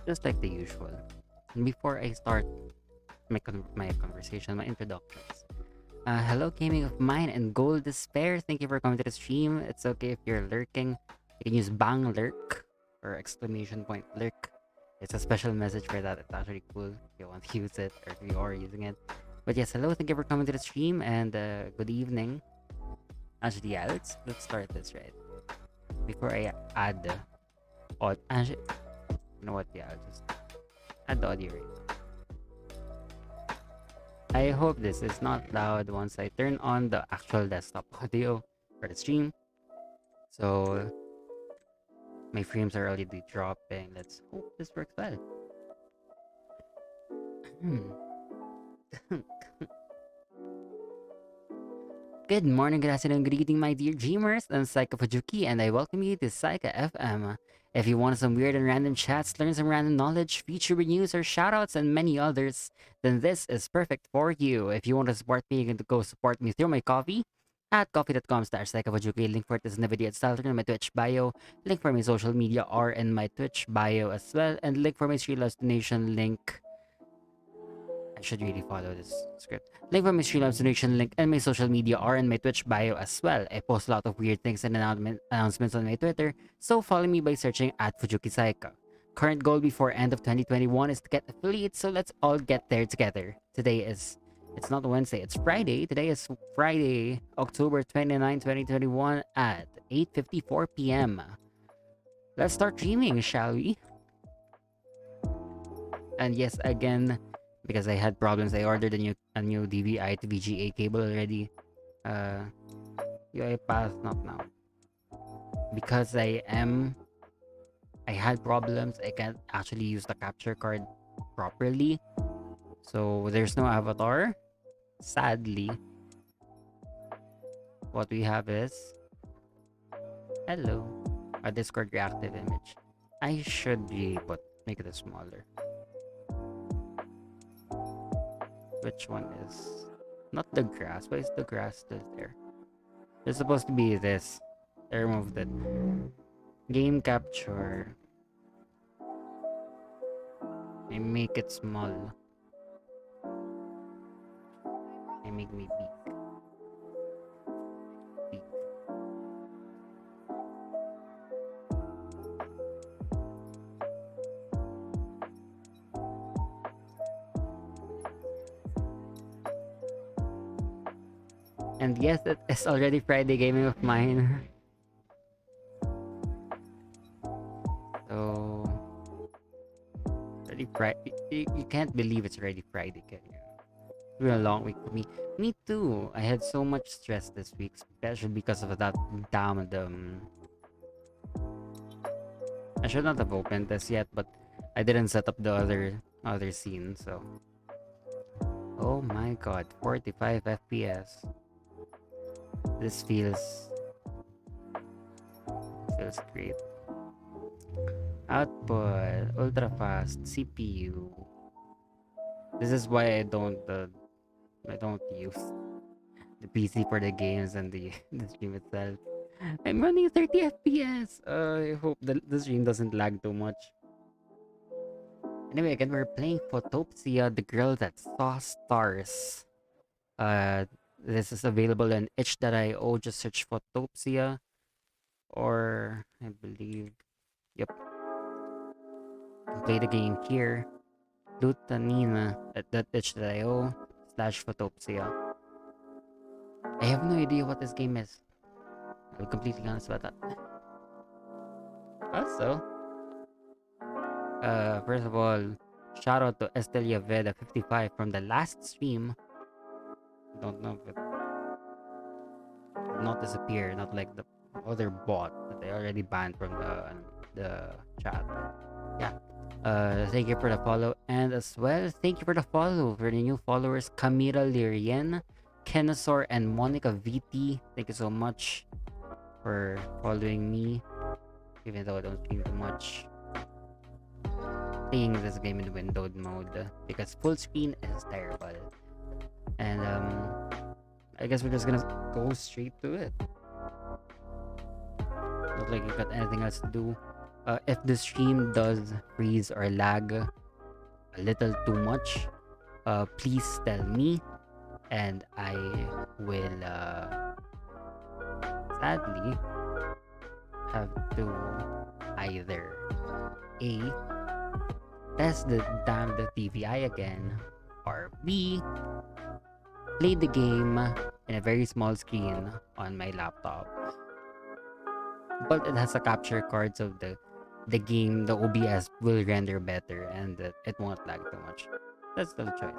just like the usual. And before I start my conversation, my introductions. Hello, gaming of mine and gold despair. Thank you for coming to the stream. It's okay if you're lurking. You can use bang lurk or exclamation point lurk. It's a special message for that. It's actually cool if you want to use it or if you are using it. But yes, hello. Thank you for coming to the stream and good evening. Actually, yeah, let's start this right before I add the actually, you know what? Yeah, I'll just add the audio rate. I hope this is not loud once I turn on the actual desktop audio for the stream. So my frames are already dropping. Let's hope this works well. Good morning, good afternoon, good evening, my dear dreamers. I'm SAIKA Fujuki, and I welcome you to SAIKA FM. If you want some weird and random chats, learn some random knowledge, feature news, or shoutouts, and many others, then this is perfect for you. If you want to support me, you can go support me through my coffee at coffee.com/SAIKA Link for it is in the video itself, in my Twitch bio. Link for my social media are in my Twitch bio as well, and link for my Streamlabs donation link. I should really follow this script. Link for my Streamlabs donation link and my social media are in my Twitch bio as well. I post a lot of weird things and announcements on my Twitter, so follow me by searching at Fujuki Saika. Current goal before end of 2021 is to get affiliates, so let's all get there together. It's not Wednesday, it's Friday. Today is Friday, October 29, 2021 at 8:54 p.m. Let's start dreaming, shall we? And yes, again, because I had problems, I ordered a new DVI to VGA cable already. UI path not now. Because I had problems, I can't actually use the capture card properly. So there's no avatar. Sadly. What we have is hello. A Discord reactive image. I should be make it smaller. Which one is not the grass? Why is the grass still there? It's supposed to be this. I removed it. Game capture. I make it small. I make me big. Big. And yes, it is already Friday gaming of mine. So already Friday. You can't believe it's already Friday, can you? It's been a long week for me. Me too. I had so much stress this week, especially because of that damned I should not have opened this yet, but I didn't set up the other scene, so. Oh my god, 45 FPS. This feels great. Output, ultra fast, CPU. This is why I don't use the PC for the games and the, the stream itself. I'm running 30 FPS. I hope the stream doesn't lag too much. Anyway, again, we're playing Photopsia, the girl that saw stars. This is available in itch.io. Just search Photopsia. Or, I believe, yep. Play the game here. Lutanina at itch.io/Photopsia. I have no idea what this game is. I'll be completely honest about that. Also, first of all, shout out to Estelia Veda 55 from the last stream. Don't know if it did not disappear, not like the other bot that they already banned from the chat. Yeah. Thank you for the follow, and as well, thank you for the follow for the new followers, Camila Lirian, Kenosor, and Monica VT. Thank you so much for following me, even though I don't stream too much. Playing this game in windowed mode because full screen is terrible. And I guess we're just gonna go straight to it. Look like you got anything else to do. If the stream does freeze or lag a little too much, please tell me, and I will sadly have to either A, test the damned TVI again, or B, play the game in a very small screen on my laptop. But it has a capture card, so the game, the OBS will render better, and it won't lag too much. That's the choice.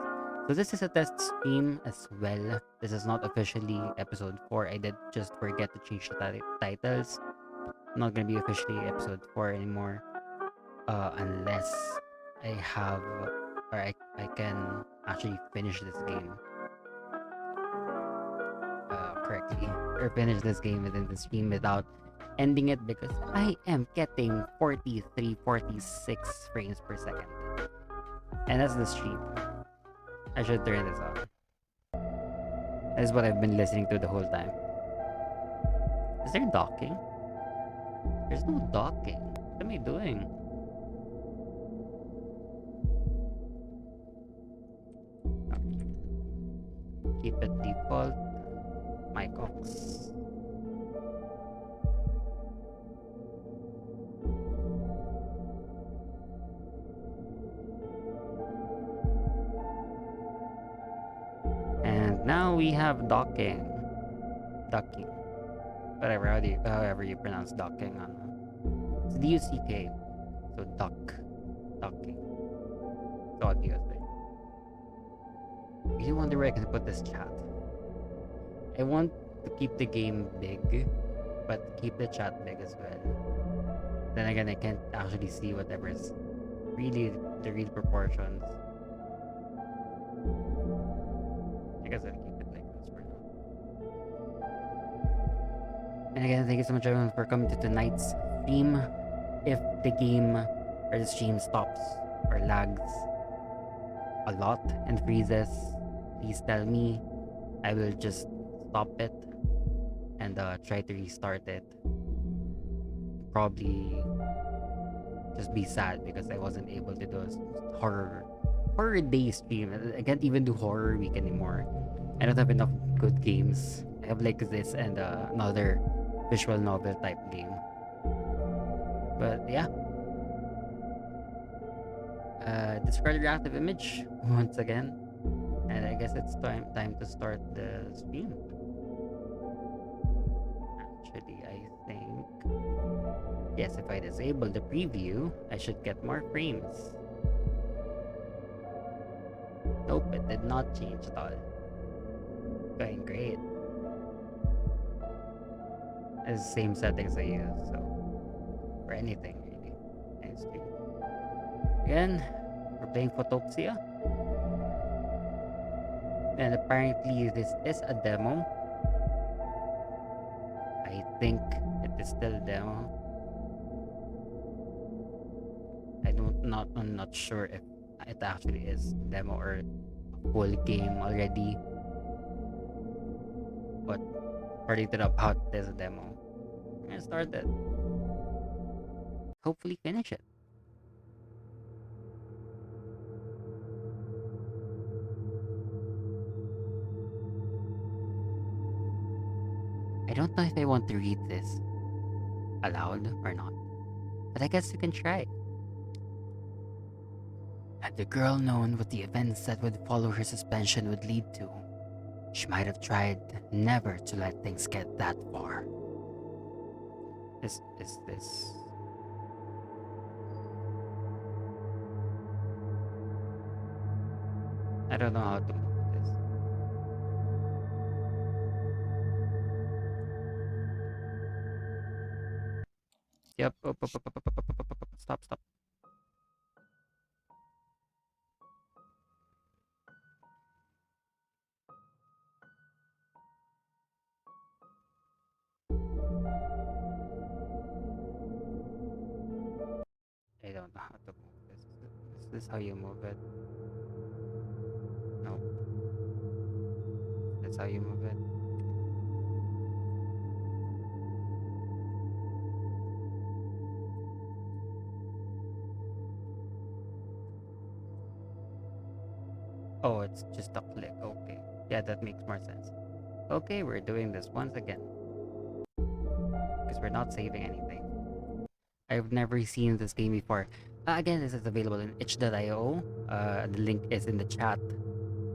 So this is a test stream as well. This is not officially episode 4. I did just forget to change the titles. Not gonna be officially episode 4 anymore. Unless I have, or I can actually finish this game correctly, or finish this game within the stream without ending it, because I am getting 43, 46 frames per second. And that's the stream. I should turn this on. That's what I've been listening to the whole time. Is there docking? There's no docking. What am I doing? Keep it default. Mic aux. And now we have docking. Ducking. Whatever, however you pronounce docking on. It's D-U-C-K. So duck. Ducking. So what do you say? You wonder where I can put this chat. I want to keep the game big, but keep the chat big as well. Then again, I can't actually see whatever's really the real proportions. I guess I'll keep it like this for now. And again, thank you so much everyone for coming to tonight's stream. If the game or the stream stops or lags a lot and freezes, please tell me. I will just stop it and try to restart it. Probably just be sad because I wasn't able to do a horror day stream. I can't even do horror week anymore. I don't have enough good games. I have like this and another visual novel type game. But yeah. Discard your active image once again. And I guess it's time to start the stream. Actually, I think yes, if I disable the preview, I should get more frames. Nope, it did not change at all. Going great. It's the same settings I use, so for anything really. Any stream. Again, we're playing Photopsia. And apparently this is a demo. I think it is still a demo. I'm not sure if it actually is demo or a full game already. But according to the about it is a demo. I'm gonna start it. Hopefully finish it. I don't know if I want to read this aloud or not, but I guess you can try. Had the girl known what the events that would follow her suspension would lead to, she might have tried never to let things get that far. Is this... I don't know how to move this. Yep. Stop. I don't know how to move this. Is this how you move it? Nope. That's how you move it. Oh, it's just a click. Okay. Yeah, that makes more sense. Okay, we're doing this once again. Because we're not saving anything. I've never seen this game before. Again, this is available in itch.io. The link is in the chat.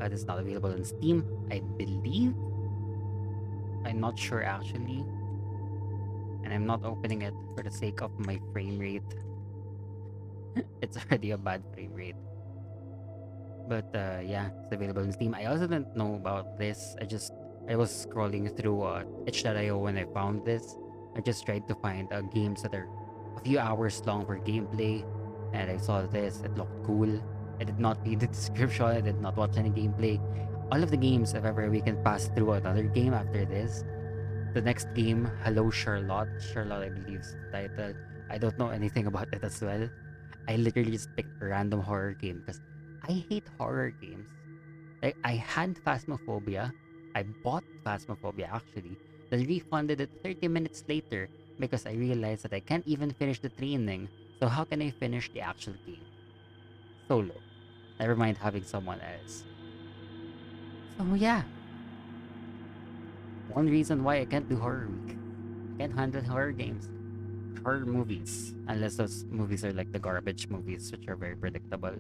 It's not available on Steam, I believe. I'm not sure actually. And I'm not opening it for the sake of my frame rate. It's already a bad frame rate. But yeah, it's available in Steam. I also didn't know about this. I was scrolling through itch.io when I found this. I just tried to find games that are a few hours long for gameplay, and I saw this. It looked cool. I did not read the description. I did not watch any gameplay. All of the games, if ever we can pass through another game after this. The next game, Hello Charlotte. Charlotte, I believe, is the title. I don't know anything about it as well. I literally just picked a random horror game because I hate horror games. Like, I had Phasmophobia. I bought Phasmophobia actually, then refunded it 30 minutes later because I realized that I can't even finish the training. So how can I finish the actual game? Solo. Never mind having someone else. So yeah, one reason why I can't do horror week. Can't handle horror games. Horror movies. Unless those movies are like the garbage movies, which are very predictable.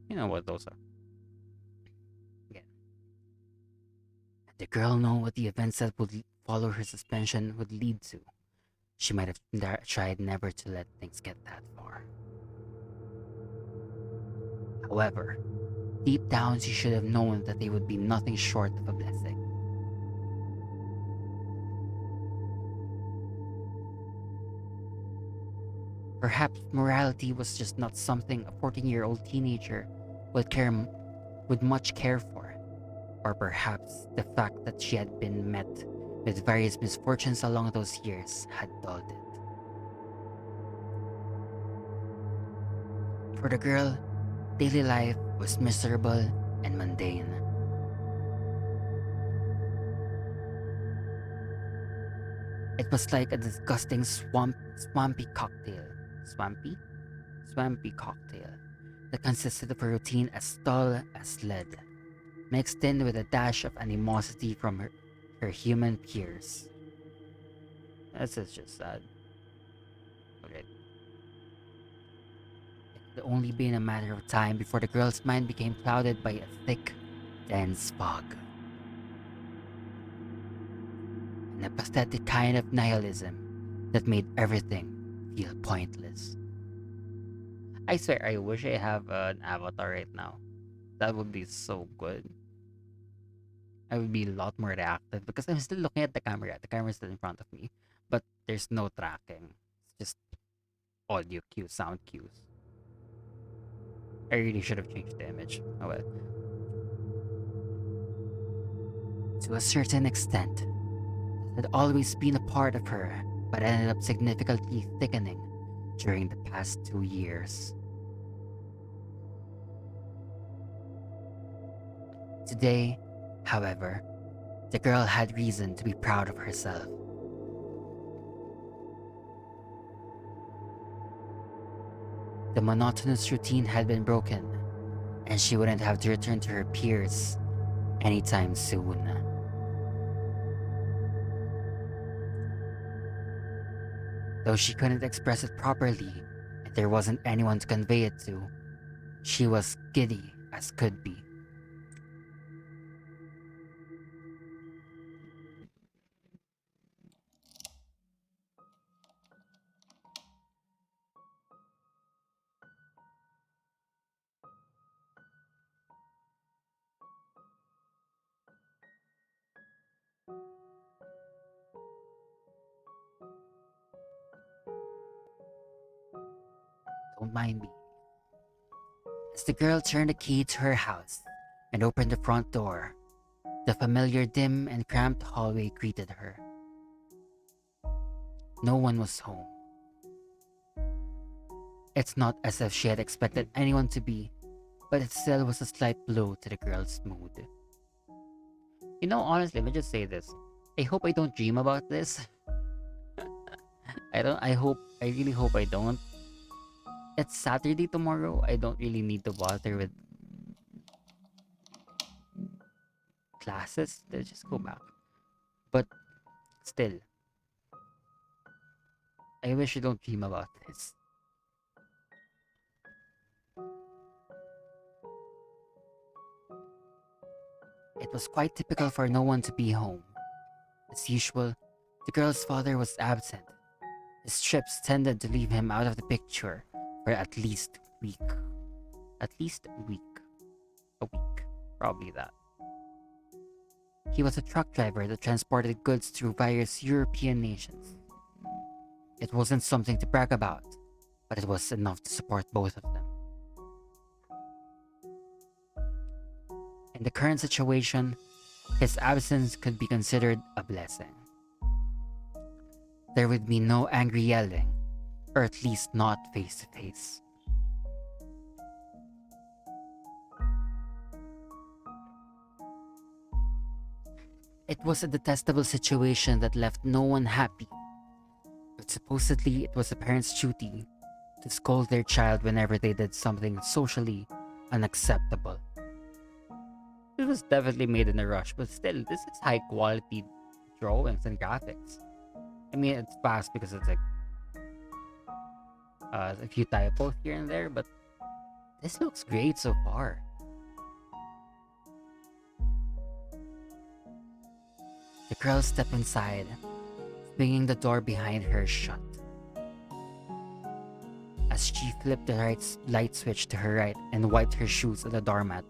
You know what those are. Again. The girl know what the events that would follow her suspension would lead to. She might have tried never to let things get that far. However, deep down she should have known that they would be nothing short of a blessing. Perhaps morality was just not something a 14-year-old teenager would much care for. Or perhaps the fact that she had been met with various misfortunes along those years had dulled it. For the girl, daily life was miserable and mundane. It was like a disgusting swampy cocktail. Swampy? Swampy cocktail that consisted of a routine as dull as lead, mixed in with a dash of animosity from her human peers. This is just sad. Okay. It had only been a matter of time before the girl's mind became clouded by a thick, dense fog. And a pathetic kind of nihilism that made everything feel pointless. I swear, I wish I have an avatar right now. That would be so good. I would be a lot more reactive because I'm still looking at the camera. The camera is still in front of me, but there's no tracking. It's just audio cues, sound cues. I really should have changed the image. Oh well. To a certain extent, it had always been a part of her, but ended up significantly thickening during the past 2 years. Today, however, the girl had reason to be proud of herself. The monotonous routine had been broken, and she wouldn't have to return to her peers anytime soon. Though she couldn't express it properly, and there wasn't anyone to convey it to, she was giddy as could be. Don't mind me. As the girl turned the key to her house and opened the front door, the familiar dim and cramped hallway greeted her. No one was home. It's not as if she had expected anyone to be, but it still was a slight blow to the girl's mood. You know, honestly, let me just say this. I hope I don't dream about this. I really hope I don't. It's Saturday tomorrow. I don't really need to bother with classes. Let's just go back. But still, I wish you don't dream about this. It was quite typical for no one to be home. As usual, the girl's father was absent. His trips tended to leave him out of the picture for at least a week. At least a week. A week. Probably that. He was a truck driver that transported goods through various European nations. It wasn't something to brag about, but it was enough to support both of them. In the current situation, his absence could be considered a blessing. There would be no angry yelling, or at least not face to face. It was a detestable situation that left no one happy, but supposedly it was a parent's duty to scold their child whenever they did something socially unacceptable. It was definitely made in a rush, but still, this is high quality drawings and graphics. I mean, it's fast because it's like a few typos here and there, but this looks great so far. The girl stepped inside, swinging the door behind her shut. As she flipped the light switch to her right and wiped her shoes on the doormat,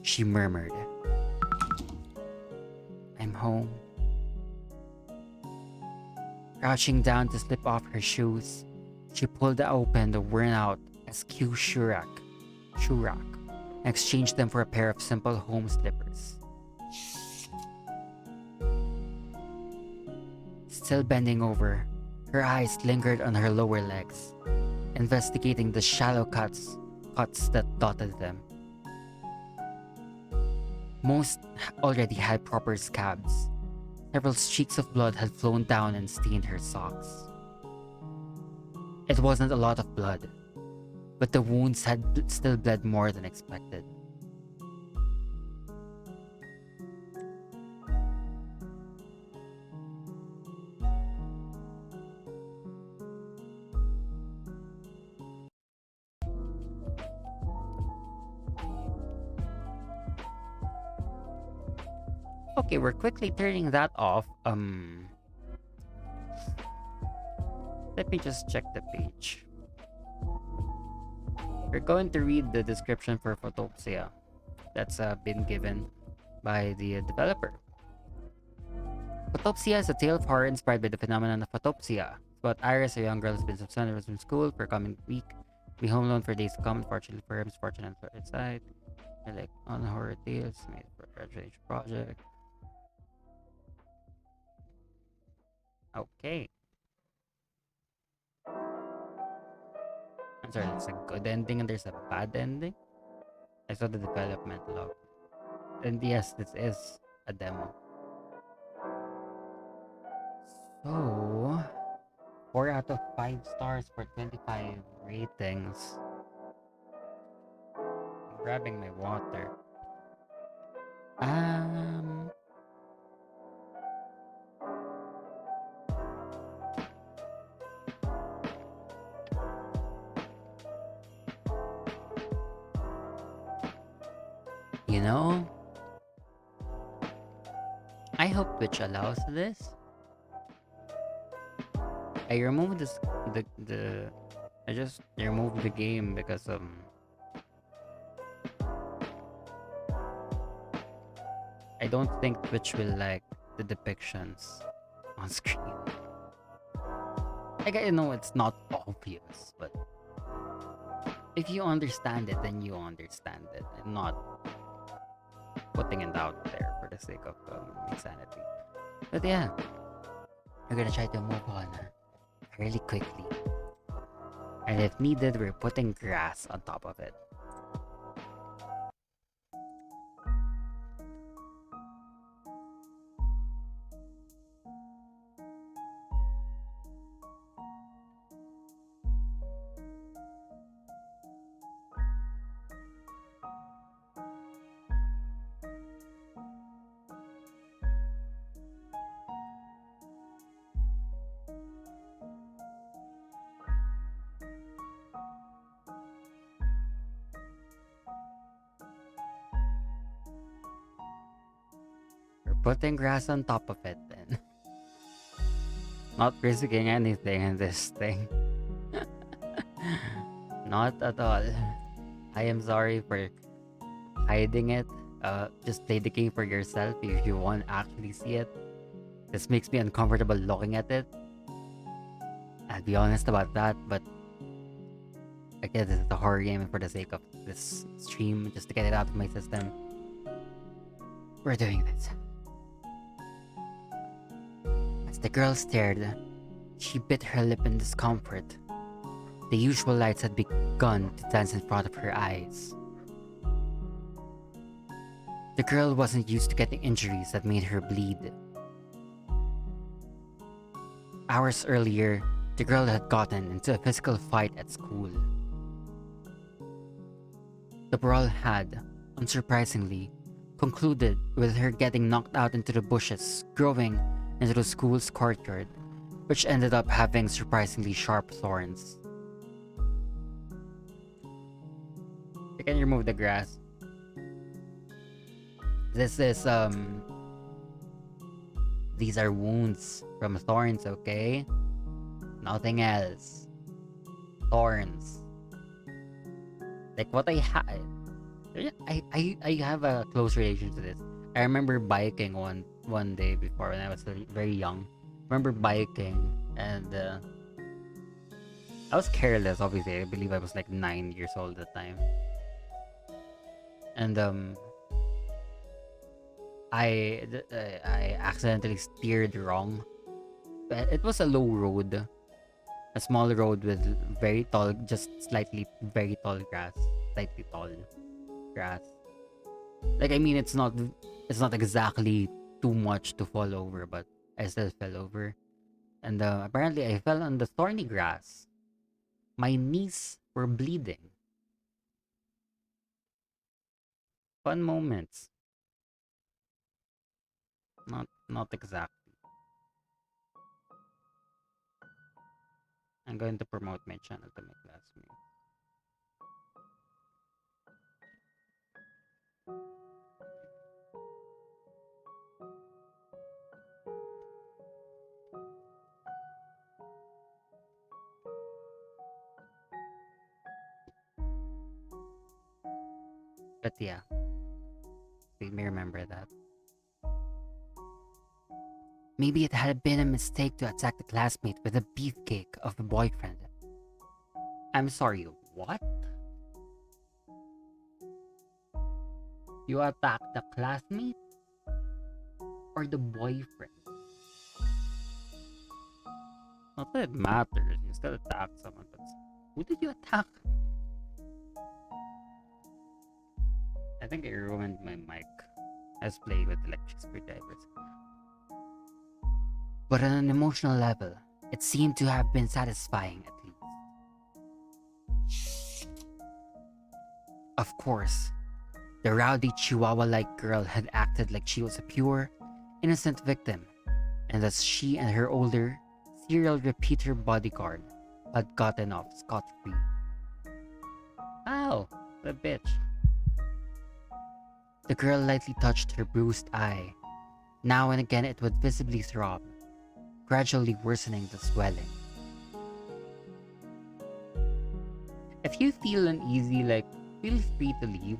she murmured, "I'm home." Crouching down to slip off her shoes, she pulled open the worn-out SQ shoe rack, and exchanged them for a pair of simple home slippers. Still bending over, her eyes lingered on her lower legs, investigating the shallow cuts that dotted them. Most already had proper scabs. Several streaks of blood had flown down and stained her socks. It wasn't a lot of blood, but the wounds had still bled more than expected. Okay, we're quickly turning that off. Let me just check the page. We're going to read the description for Photopsia that's been given by the developer. Photopsia is a tale of horror inspired by the phenomenon of photopsia. It's about Iris, a young girl who's been suspended from school for a coming week. Be home alone for days to come. Unfortunately for her, misfortune for her side. They're like on horror tales made for a graduation project. Okay. I'm sorry, it's a good ending and there's a bad ending. I saw the development log. And yes, this is a demo. So, 4 out of 5 stars for 25 ratings. I'm grabbing my water. Um, you know, I hope Twitch allows this. I removed I just removed the game because I don't think Twitch will like the depictions on screen. Like, I know it's not obvious, but if you understand it, then you understand it. I'm not putting it out there for the sake of insanity. But yeah, we're gonna try to move on fairly quickly. And if needed, we're putting grass on top of it. putting grass on top of it then. Not risking anything in this thing. Not at all. I am sorry for hiding it. Just play the game for yourself if you want to actually see it. This makes me uncomfortable looking at it. I'll be honest about that, but again, this is a horror game, and for the sake of this stream, just to get it out of my system, we're doing this. As the girl stared, she bit her lip in discomfort. The usual lights had begun to dance in front of her eyes. The girl wasn't used to getting injuries that made her bleed. Hours earlier, the girl had gotten into a physical fight at school. The brawl had, unsurprisingly, concluded with her getting knocked out into the bushes growing into the school's courtyard, which ended up having surprisingly sharp thorns. You can remove the grass. This is, these are wounds from thorns, okay? Nothing else. Thorns. Like what I had. I have a close relation to this. I remember biking one day before when I was very young. I remember biking and I was careless, obviously. I believe I was like 9 years old at the time. And I accidentally steered wrong. But it was a low road. A small road with very tall, just slightly very tall grass. Slightly tall grass. Like, I mean, it's not exactly too much to fall over, but I still fell over. And apparently I fell on the thorny grass. My knees were bleeding. Fun moments. Not exactly. I'm going to promote my channel to my classmates. But yeah, let me remember that. Maybe it had been a mistake to attack the classmate with a beefcake of a boyfriend. I'm sorry, what? You attacked the classmate? Or the boyfriend? Not that it matters, you still attacked someone, but who did you attack? I think I ruined my mic. I was playing with electric screwdrivers. But on an emotional level, it seemed to have been satisfying at least. Of course, the rowdy chihuahua-like girl had acted like she was a pure, innocent victim, and thus she and her older, serial repeater bodyguard had gotten off scot-free. Ow, the bitch. The girl lightly touched her bruised eye. Now and again it would visibly throb, gradually worsening the swelling. If you feel uneasy, like, feel free to leave.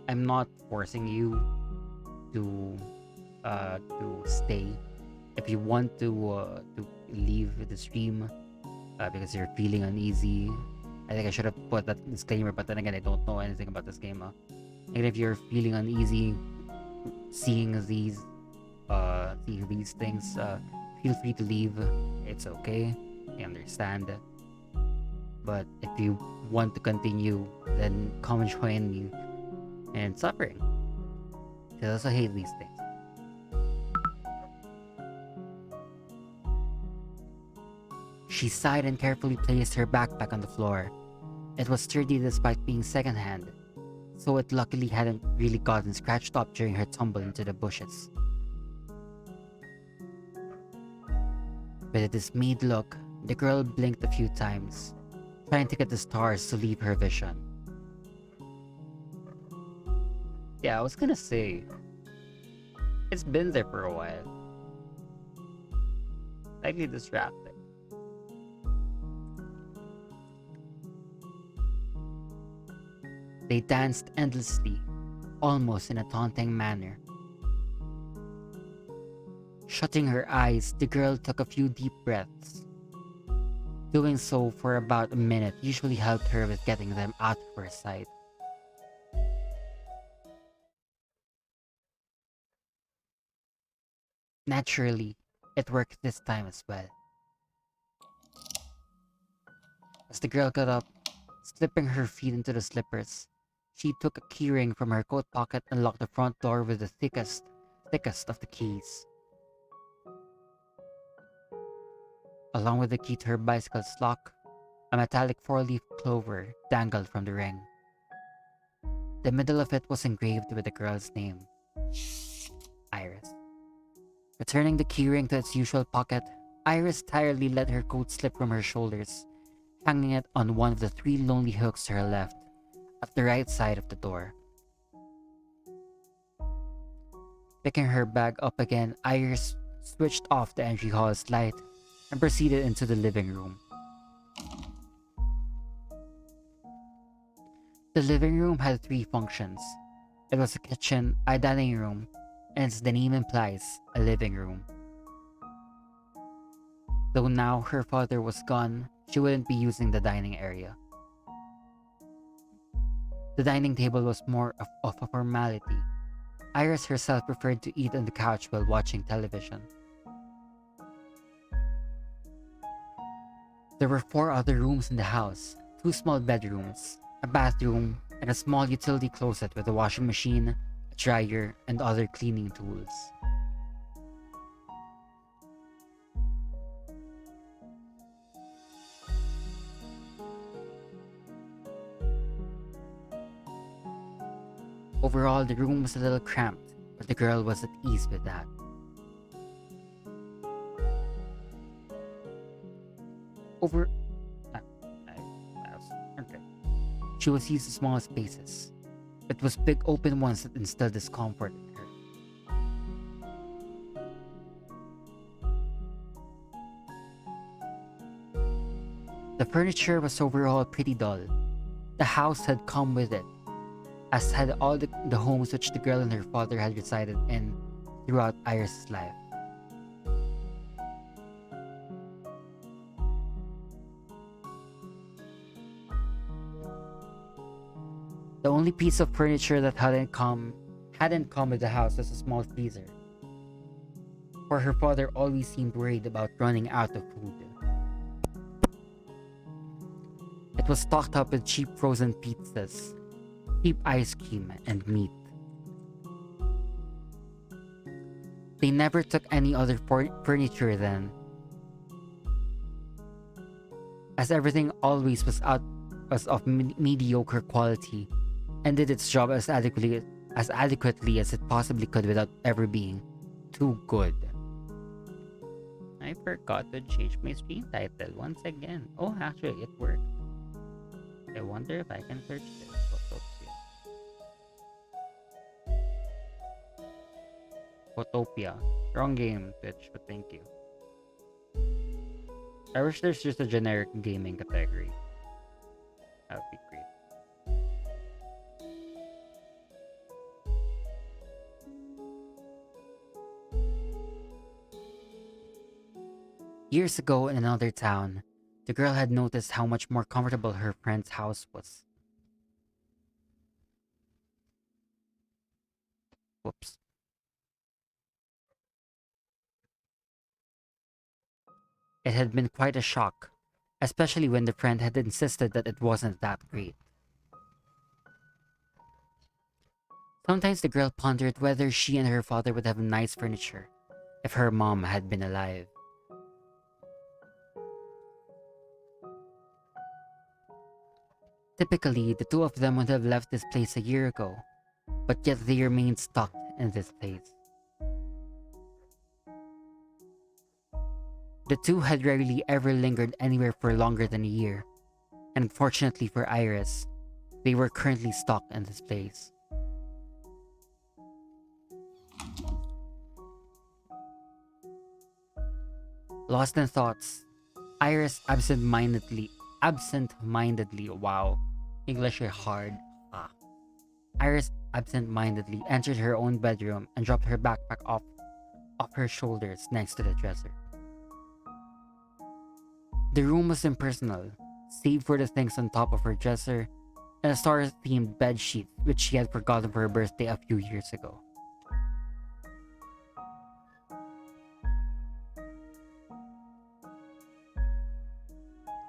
I'm not forcing you to stay. If you want to leave the stream because you're feeling uneasy, I think I should have put that disclaimer, but then again, I don't know anything about this game. And if you're feeling uneasy seeing these things, feel free to leave. It's okay. I understand. But if you want to continue, then come and join me in suffering. I also hate these things. She sighed and carefully placed her backpack on the floor. It was sturdy despite being secondhand, so it luckily hadn't really gotten scratched up during her tumble into the bushes. With a dismayed look, the girl blinked a few times, trying to get the stars to leave her vision. Yeah, I was gonna say, It's been there for a while. Slightly distracting. They danced endlessly, almost in a taunting manner. Shutting her eyes, the girl took a few deep breaths. Doing so for about a minute usually helped her with getting them out of her sight. Naturally, it worked this time as well. As the girl got up, slipping her feet into the slippers, she took a keyring from her coat pocket and locked the front door with the thickest of the keys. Along with the key to her bicycle's lock, a metallic four-leaf clover dangled from the ring. The middle of it was engraved with the girl's name, Iris. Returning the keyring to its usual pocket, Iris tirelessly let her coat slip from her shoulders, hanging it on one of the three lonely hooks to her left, at the right side of the door. Picking her bag up again, Iris switched off the entry hall's light and proceeded into the living room. The living room had three functions. It was a kitchen, a dining room, and as the name implies, a living room. Though now her father was gone, she wouldn't be using the dining area. The dining table was more of a formality. Iris herself preferred to eat on the couch while watching television. There were 4 other rooms in the house, 2 small bedrooms, a bathroom, and a small utility closet with a washing machine, a dryer, and other cleaning tools. Overall, the room was a little cramped, but the girl was at ease with that. Okay. She was used to small spaces. It was big open ones that instilled discomfort in her. The furniture was overall pretty dull. The house had come with it, as had all the homes which the girl and her father had resided in throughout Iris' life. The only piece of furniture that hadn't come with the house was a small freezer, for her father always seemed worried about running out of food. It was stocked up with cheap frozen pizzas, cheap ice cream, and meat. They never took any other furniture then, as everything always was of mediocre quality and did its job as adequately as it possibly could without ever being too good. I forgot to change my stream title once again. Oh, actually, it worked. I wonder if I can search this. Photopia. Wrong game, Twitch, but thank you. I wish there's just a generic gaming category. That would be great. Years ago in another town, the girl had noticed how much more comfortable her friend's house was. Whoops. It had been quite a shock, especially when the friend had insisted that it wasn't that great. Sometimes the girl pondered whether she and her father would have nice furniture if her mom had been alive. Typically, the two of them would have left this place a year ago, but yet they remained stuck in this place. The two had rarely ever lingered anywhere for longer than a year, and unfortunately for Iris, they were currently stuck in this place. Lost in thoughts, Iris absent-mindedly, wow, English is hard. Ah. Iris absent-mindedly entered her own bedroom and dropped her backpack off her shoulders next to the dresser. The room was impersonal, save for the things on top of her dresser and a star-themed bedsheet which she had forgotten for her birthday a few years ago.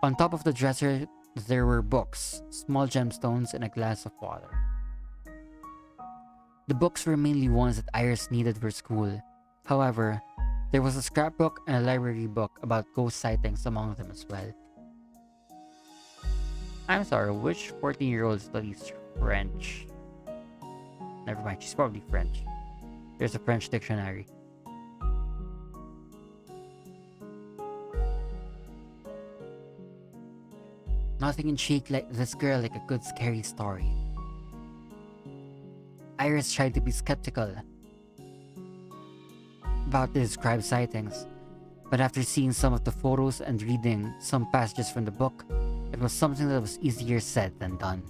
On top of the dresser, there were books, small gemstones, and a glass of water. The books were mainly ones that Iris needed for school. However, there was a scrapbook and a library book about ghost sightings among them as well. I'm sorry, which 14-year-old studies French? Never mind, she's probably French. There's a French dictionary. Nothing intrigued this girl like a good scary story. Iris tried to be skeptical about the described sightings, but after seeing some of the photos and reading some passages from the book, it was something that was easier said than done.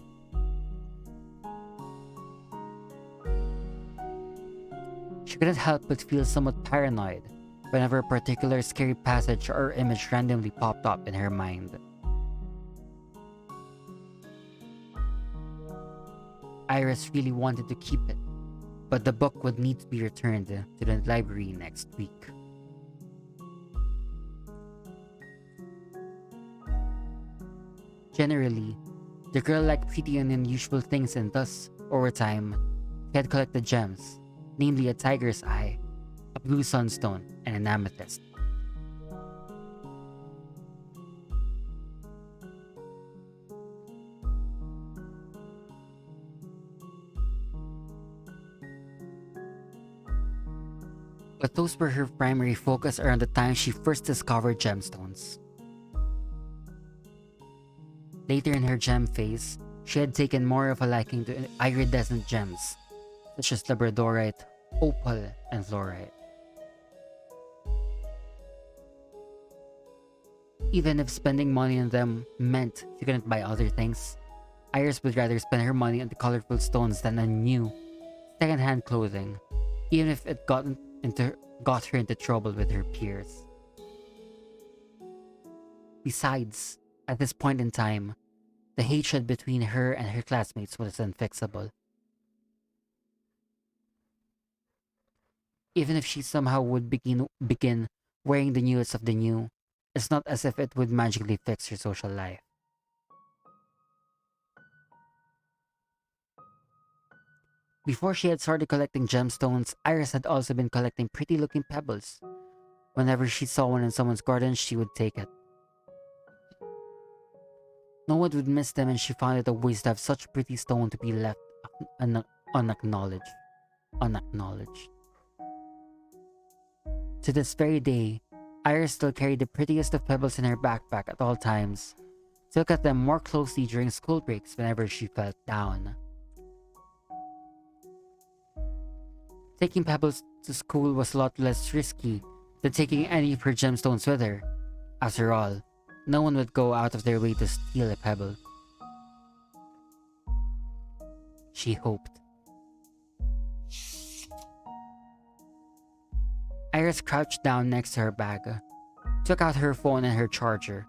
She couldn't help but feel somewhat paranoid whenever a particular scary passage or image randomly popped up in her mind. Iris really wanted to keep it, but the book would need to be returned to the library next week. Generally, the girl liked pretty and unusual things, and thus, over time, she had collected gems, namely a tiger's eye, a blue sunstone, and an amethyst. But those were her primary focus around the time she first discovered gemstones. Later in her gem phase, she had taken more of a liking to iridescent gems, such as labradorite, opal, and fluorite. Even if spending money on them meant she couldn't buy other things, Iris would rather spend her money on the colorful stones than on new, second-hand clothing, even if it got her into trouble with her peers. Besides, at this point in time, the hatred between her and her classmates was unfixable. Even if she somehow would begin wearing the newest of the new, it's not as if it would magically fix her social life. Before she had started collecting gemstones, Iris had also been collecting pretty-looking pebbles. Whenever she saw one in someone's garden, she would take it. No one would miss them, and she found it a waste to have such a pretty stone to be left unacknowledged. To this very day, Iris still carried the prettiest of pebbles in her backpack at all times, to look at them more closely during school breaks whenever she felt down. Taking pebbles to school was a lot less risky than taking any of her gemstones with her. After all, no one would go out of their way to steal a pebble. She hoped. Iris crouched down next to her bag, took out her phone and her charger,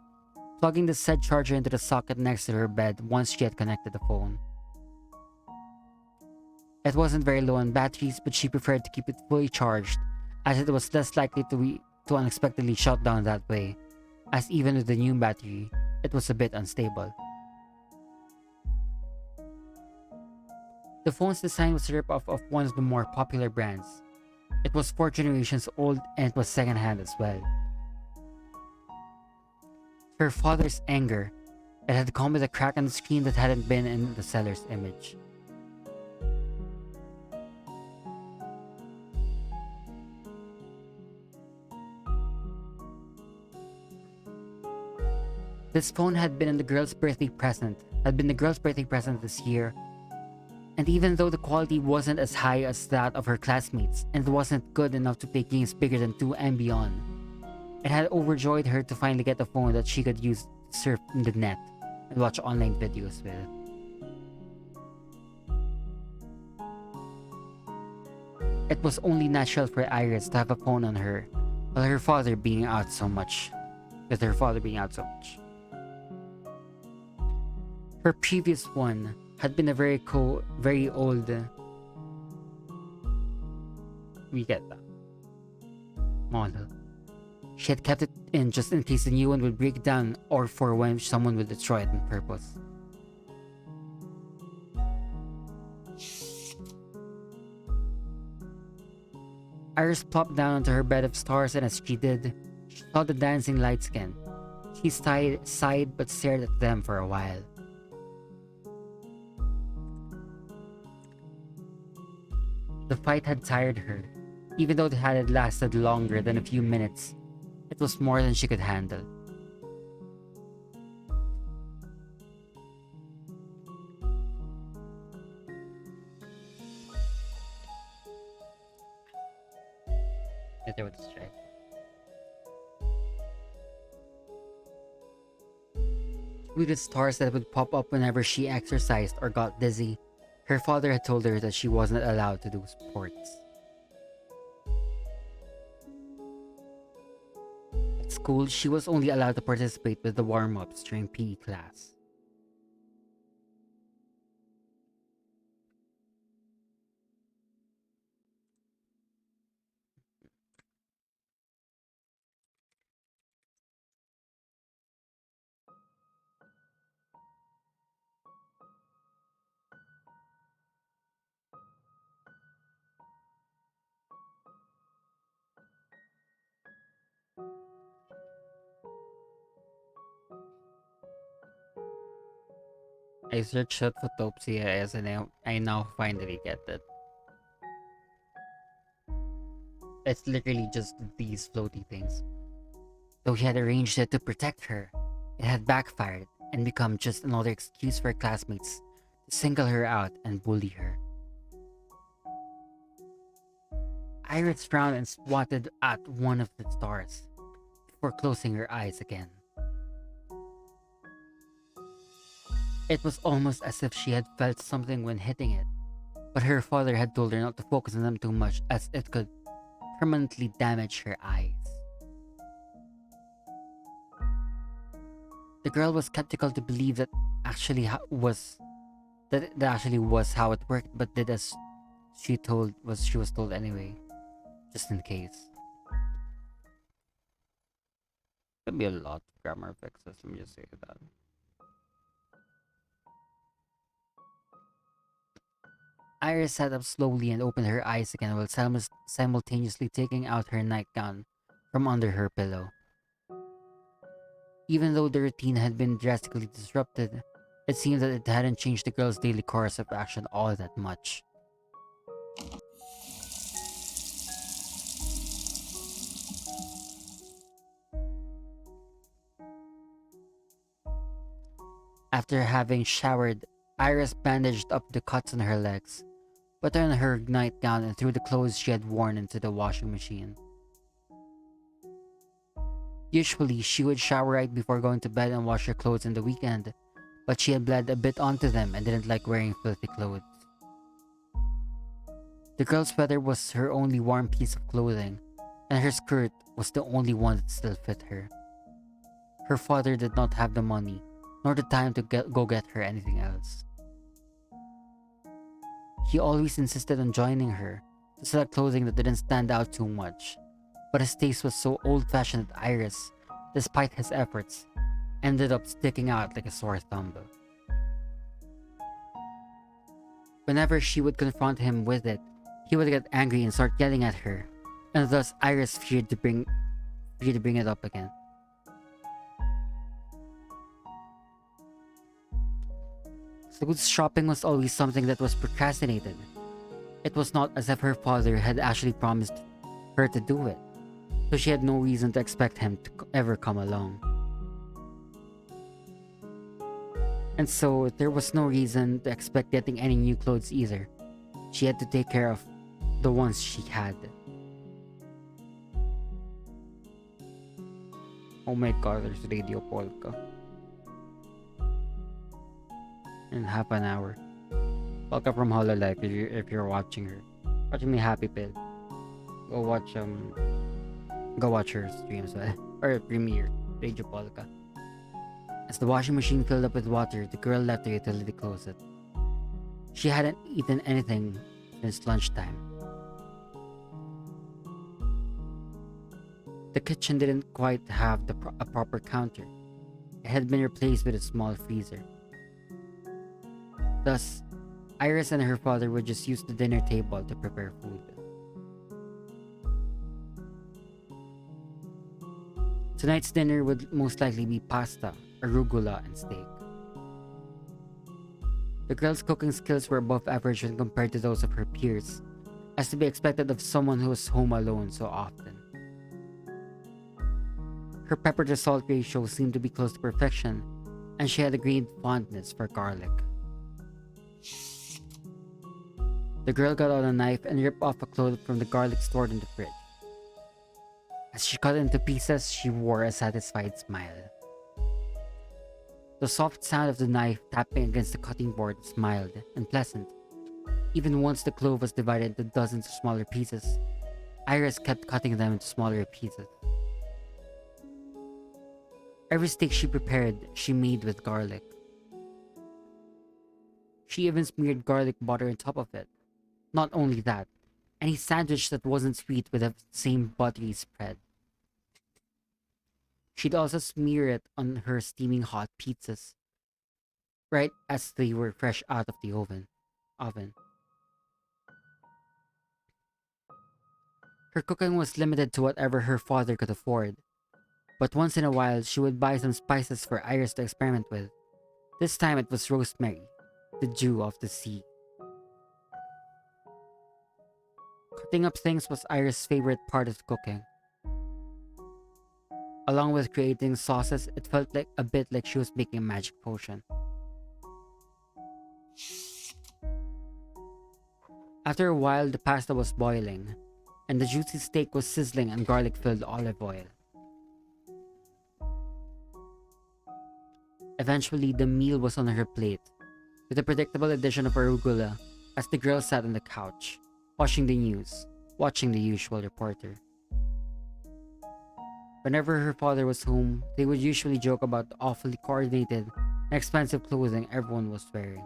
plugging the said charger into the socket next to her bed once she had connected the phone. It wasn't very low on batteries, but she preferred to keep it fully charged, as it was less likely to unexpectedly shut down that way, as even with the new battery, it was a bit unstable. The phone's design was a rip-off of one of the more popular brands. It was 4 generations old and it was second-hand as well. To her father's anger, it had come with a crack on the screen that hadn't been in the seller's image. This phone had been the girl's birthday present this year, and even though the quality wasn't as high as that of her classmates and wasn't good enough to play games bigger than 2 and beyond, It had overjoyed her to finally get a phone that she could use to surf the net and watch online videos with. It was only natural for Iris to have a phone on her, while her father being out so much. With her father being out so much. Her previous one had been a very old. We get that. Model. She had kept it in just in case the new one would break down or for when someone would destroy it on purpose. Iris plopped down onto her bed of stars, and as she did, she saw the dancing lights again. She sighed but stared at them for a while. The fight had tired her. Even though it had lasted longer than a few minutes, it was more than she could handle. There was a strike. With the stars that would pop up whenever she exercised or got dizzy, her father had told her that she wasn't allowed to do sports. At school, she was only allowed to participate with the warm-ups during PE class. I searched out photopsia as and I now finally get it. It's literally just these floaty things. Though he had arranged it to protect her, it had backfired and become just another excuse for her classmates to single her out and bully her. Iris frowned and swatted at one of the stars before closing her eyes again. It was almost as if she had felt something when hitting it, but her father had told her not to focus on them too much as it could permanently damage her eyes. The girl was skeptical to believe that that actually was how it worked, but did as she was told anyway, just in case. Could be a lot of grammar fixes. Let me just say that. Iris sat up slowly and opened her eyes again while simultaneously taking out her nightgown from under her pillow. Even though the routine had been drastically disrupted, it seemed that it hadn't changed the girl's daily course of action all that much. After having showered, Iris bandaged up the cuts on her legs, put on her nightgown and threw the clothes she had worn into the washing machine. Usually, she would shower right before going to bed and wash her clothes on the weekend, but she had bled a bit onto them and didn't like wearing filthy clothes. The girl's sweater was her only warm piece of clothing, and her skirt was the only one that still fit her. Her father did not have the money, nor the time to go get her anything else. He always insisted on joining her to select clothing that didn't stand out too much, but his taste was so old-fashioned that Iris, despite his efforts, ended up sticking out like a sore thumb. Whenever she would confront him with it, he would get angry and start yelling at her, and thus Iris feared to bring it up again. So shopping was always something that was procrastinated. It was not as if her father had actually promised her to do it, so she had no reason to expect him to ever come along. And so there was no reason to expect getting any new clothes either. She had to take care of the ones she had. Oh my god, there's Radio Polka. In half an hour. Polka from Hololive if you're watching her. Watching me Happy Pill. Go watch her streams or premiere Radio Polka. As the washing machine filled up with water, the girl left the utility closet. She hadn't eaten anything since lunchtime. The kitchen didn't quite have a proper counter. It had been replaced with a small freezer. Thus, Iris and her father would just use the dinner table to prepare food. Tonight's dinner would most likely be pasta, arugula, and steak. The girl's cooking skills were above average when compared to those of her peers, as to be expected of someone who was home alone so often. Her pepper to salt ratio seemed to be close to perfection, and she had a great fondness for garlic. The girl got out a knife and ripped off a clove from the garlic stored in the fridge. As she cut it into pieces, she wore a satisfied smile. The soft sound of the knife tapping against the cutting board was mild and pleasant. Even once the clove was divided into dozens of smaller pieces, Iris kept cutting them into smaller pieces. Every steak she prepared, she made with garlic. She even smeared garlic butter on top of it. Not only that, any sandwich that wasn't sweet would have the same buttery spread. She'd also smear it on her steaming hot pizzas, right as they were fresh out of the oven. Her cooking was limited to whatever her father could afford, but once in a while she would buy some spices for Iris to experiment with. This time it was rosemary, the dew of the sea. Cutting up things was Iris' favorite part of cooking. Along with creating sauces, it felt like a bit like she was making a magic potion. After a while, the pasta was boiling, and the juicy steak was sizzling in garlic-filled olive oil. Eventually, the meal was on her plate, with a predictable addition of arugula as the girl sat on the couch, watching the news, watching the usual reporter. Whenever her father was home, they would usually joke about the awfully coordinated and expensive clothing everyone was wearing.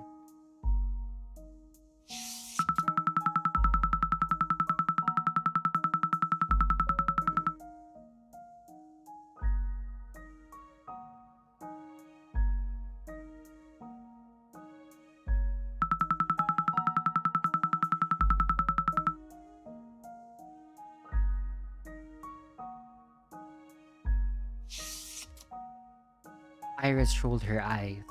Iris rolled her eyes.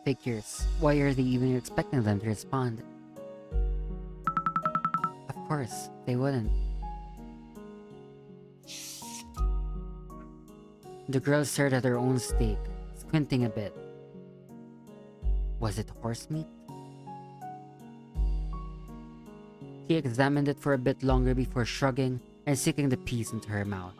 Figures. Why are they even expecting them to respond? Of course, they wouldn't. The girl stared at her own steak, squinting a bit. Was it horse meat? She examined it for a bit longer before shrugging and sticking the piece into her mouth.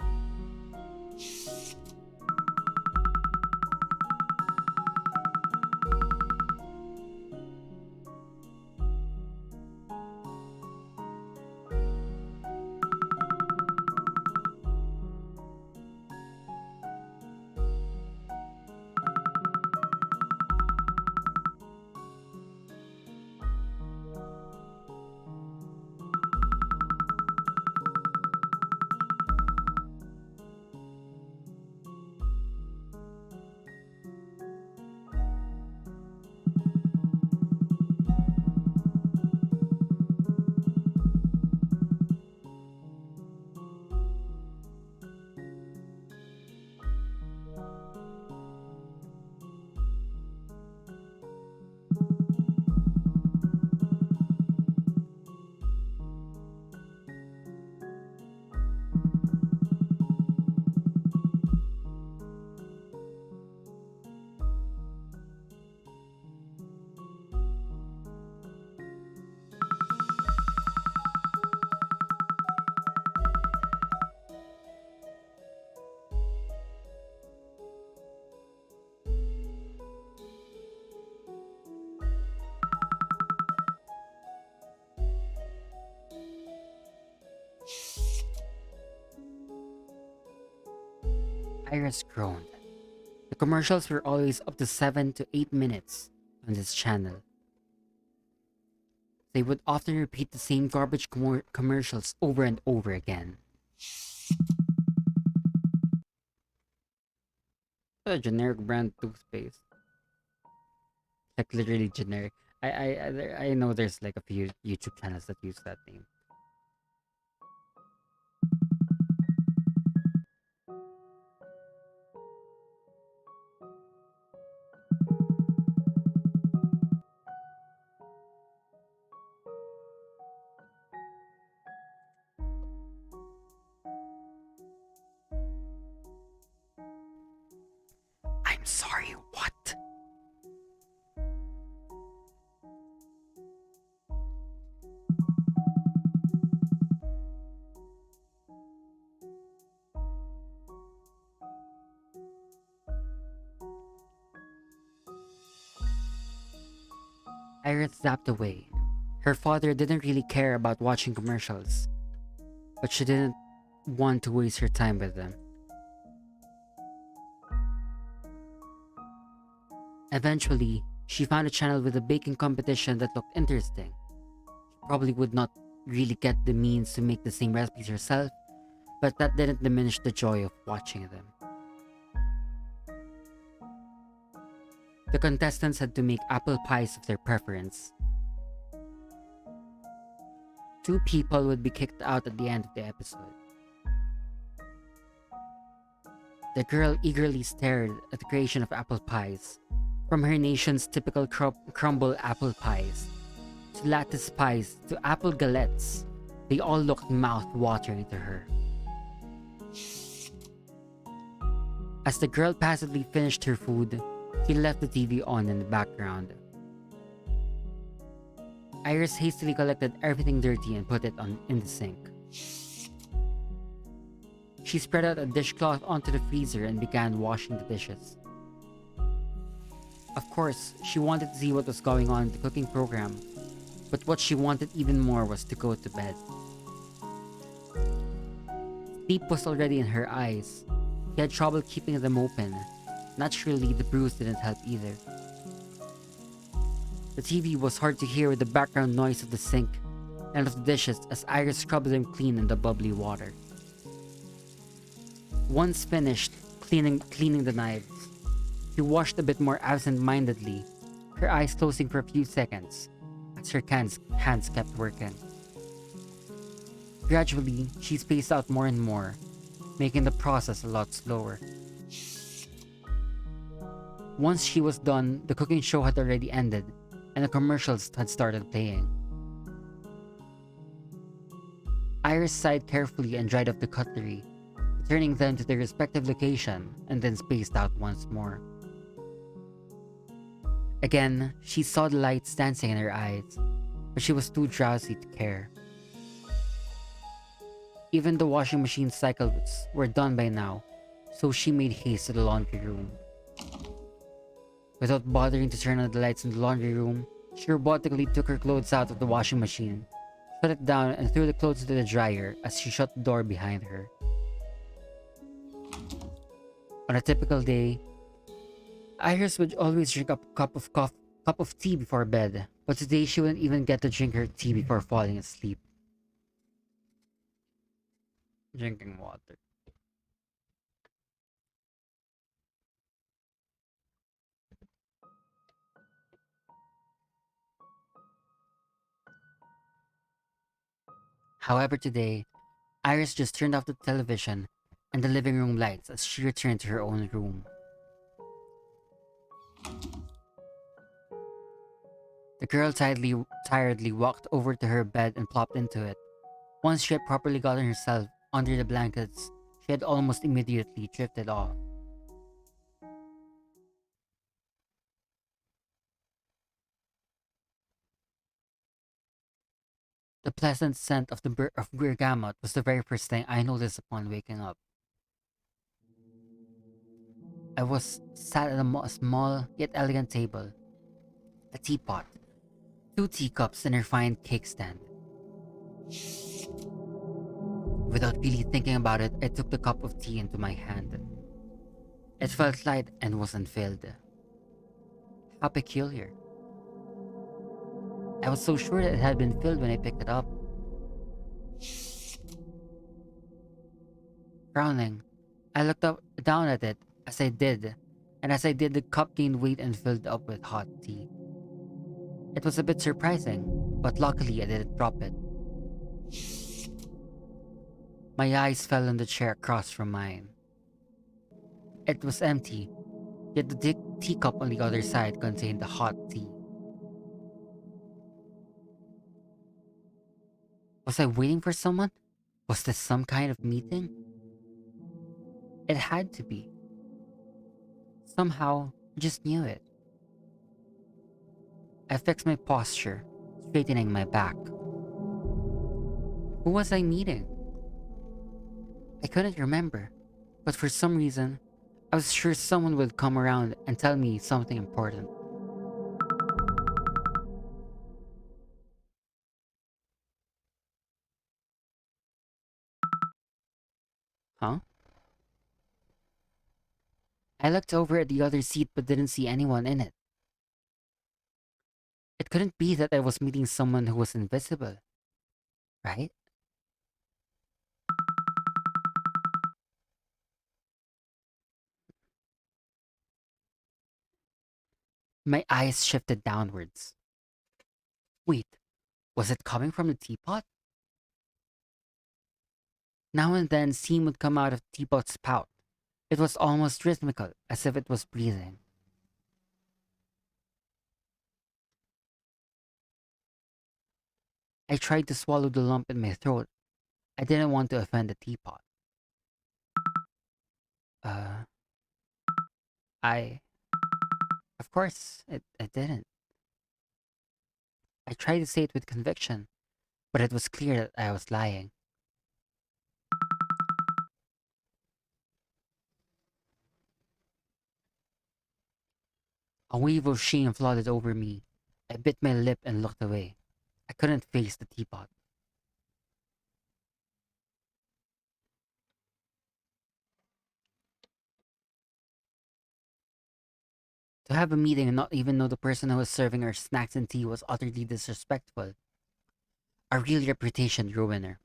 Iris groaned. The commercials were always up to 7 to 8 minutes on this channel. They would often repeat the same garbage commercials over and over again. A generic brand toothpaste. Like literally generic. I know there's like a few YouTube channels that use that name. I'm sorry, what? Iris zapped away. Her father didn't really care about watching commercials, but she didn't want to waste her time with them. Eventually, she found a channel with a baking competition that looked interesting. She probably would not really get the means to make the same recipes herself, but that didn't diminish the joy of watching them. The contestants had to make apple pies of their preference. 2 people would be kicked out at the end of the episode. The girl eagerly stared at the creation of apple pies, from her nation's typical crumble apple pies, to lattice pies, to apple galettes. They all looked mouth-watering to her. As the girl passively finished her food, she left the TV on in the background. Iris hastily collected everything dirty and put it in the sink. She spread out a dishcloth onto the freezer and began washing the dishes. Of course, she wanted to see what was going on in the cooking program, but what she wanted even more was to go to bed. Sleep was already in her eyes. She had trouble keeping them open. Naturally, the bruise didn't help either. The TV was hard to hear with the background noise of the sink and of the dishes as Iris scrubbed them clean in the bubbly water. Once finished cleaning the knives, she washed a bit more absent-mindedly, her eyes closing for a few seconds as her hands kept working. Gradually, she spaced out more and more, making the process a lot slower. Once she was done, the cooking show had already ended, and the commercials had started playing. Iris sighed carefully and dried off the cutlery, returning them to their respective location, and then spaced out once more. Again, she saw the lights dancing in her eyes, but she was too drowsy to care. Even the washing machine cycles were done by now, so she made haste to the laundry room. Without bothering to turn on the lights in the laundry room, she robotically took her clothes out of the washing machine, shut it down, and threw the clothes into the dryer as she shut the door behind her. On a typical day, Iris would always drink a cup of tea before bed, but today she wouldn't even get to drink her tea before falling asleep. Drinking water. However, today, Iris just turned off the television and the living room lights as she returned to her own room. The girl tiredly walked over to her bed and plopped into it. Once she had properly gotten herself under the blankets, she had almost immediately drifted off. The pleasant scent of bergamot was the very first thing I noticed upon waking up. I was sat at a small yet elegant table, a teapot, 2 teacups, and a refined cake stand. Without really thinking about it, I took the cup of tea into my hand. It felt light and wasn't filled. How peculiar. I was so sure that it had been filled when I picked it up. Frowning, I looked up down at it as I did, and as I did, the cup gained weight and filled up with hot tea. It was a bit surprising, but luckily I didn't drop it. My eyes fell on the chair across from mine. It was empty, yet the teacup on the other side contained the hot tea. Was I waiting for someone? Was this some kind of meeting? It had to be. Somehow, I just knew it. I fixed my posture, straightening my back. Who was I meeting? I couldn't remember, but for some reason, I was sure someone would come around and tell me something important. Huh? I looked over at the other seat but didn't see anyone in it. It couldn't be that I was meeting someone who was invisible, right? My eyes shifted downwards. Wait, was it coming from the teapot? Now and then, steam would come out of the teapot's spout. It was almost rhythmical, as if it was breathing. I tried to swallow the lump in my throat. I didn't want to offend the teapot. Uh, I... Of course, I didn't. I tried to say it with conviction, but it was clear that I was lying. A wave of shame flooded over me. I bit my lip and looked away. I couldn't face the teapot. To have a meeting and not even know the person who was serving our snacks and tea was utterly disrespectful. A real reputation ruiner.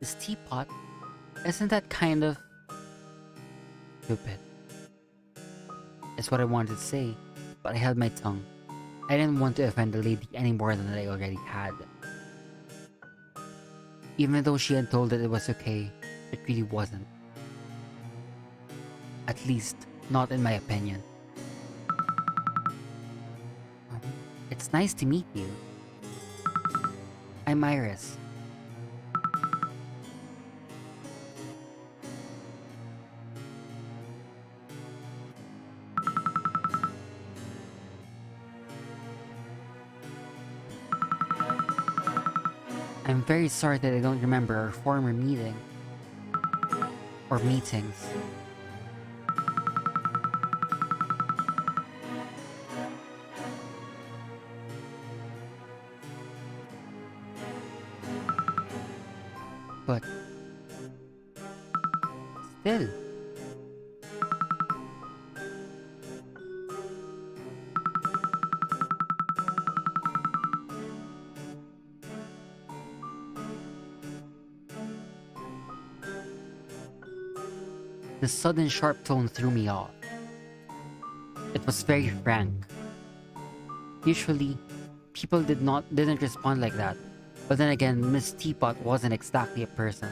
This teapot, isn't that kind of stupid? Is what I wanted to say, but I held my tongue. I didn't want to offend the lady any more than I already had. Even though she had told that it was okay, it really wasn't. At least, not in my opinion. It's nice to meet you. I'm Iris. I'm very sorry that I don't remember our former meeting. Or meetings. But... still. The sudden sharp tone threw me off. It was very frank. Usually, people didn't respond like that. But then again, Miss Teapot wasn't exactly a person.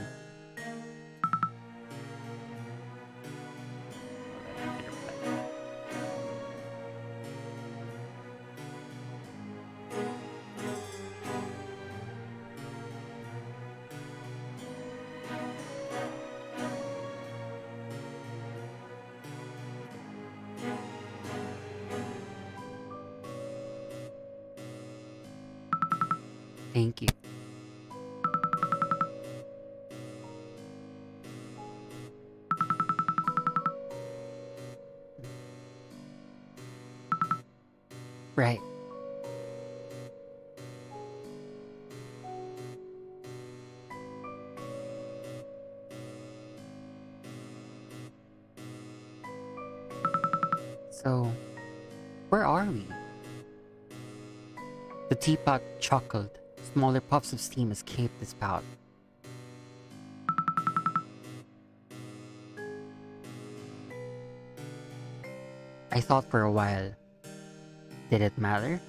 Thank you. Right. So, where are we? The teapot chuckled. Smaller puffs of steam escaped the spout. I thought for a while. Did it matter?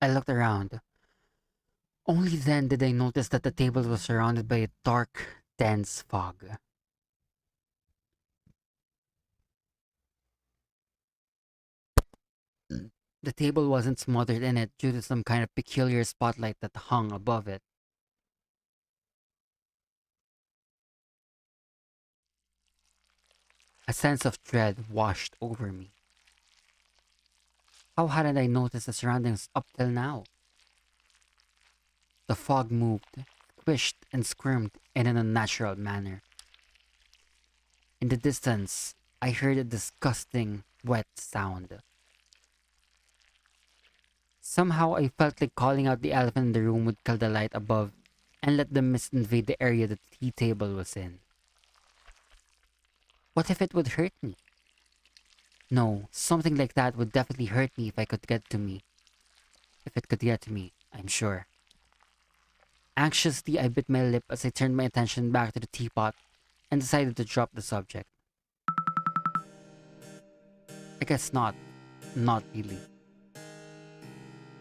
I looked around. Only then did I notice that the table was surrounded by a dark, dense fog. The table wasn't smothered in it due to some kind of peculiar spotlight that hung above it. A sense of dread washed over me. How hadn't I noticed the surroundings up till now? The fog moved, squished, and squirmed in an unnatural manner. In the distance, I heard a disgusting, wet sound. Somehow I felt like calling out the elephant in the room would kill the light above and let the mist invade the area the tea table was in. What if it would hurt me? No, something like that would definitely hurt me if I could get to me. If it could get to me, I'm sure. Anxiously, I bit my lip as I turned my attention back to the teapot and decided to drop the subject. I guess not. Not really.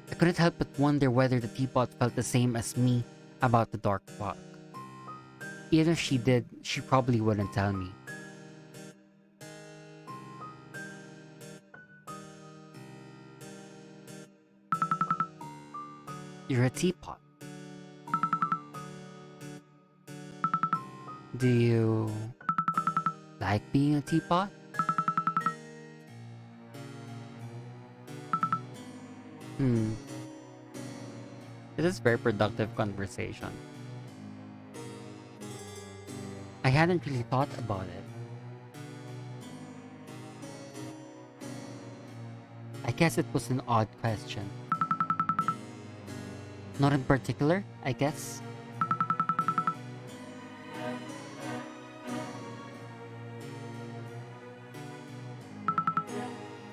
I couldn't help but wonder whether the teapot felt the same as me about the dark fog. Even if she did, she probably wouldn't tell me. You're a teapot. Do you like being a teapot? This is very productive conversation. I hadn't really thought about it. I guess it was an odd question. Not in particular, I guess.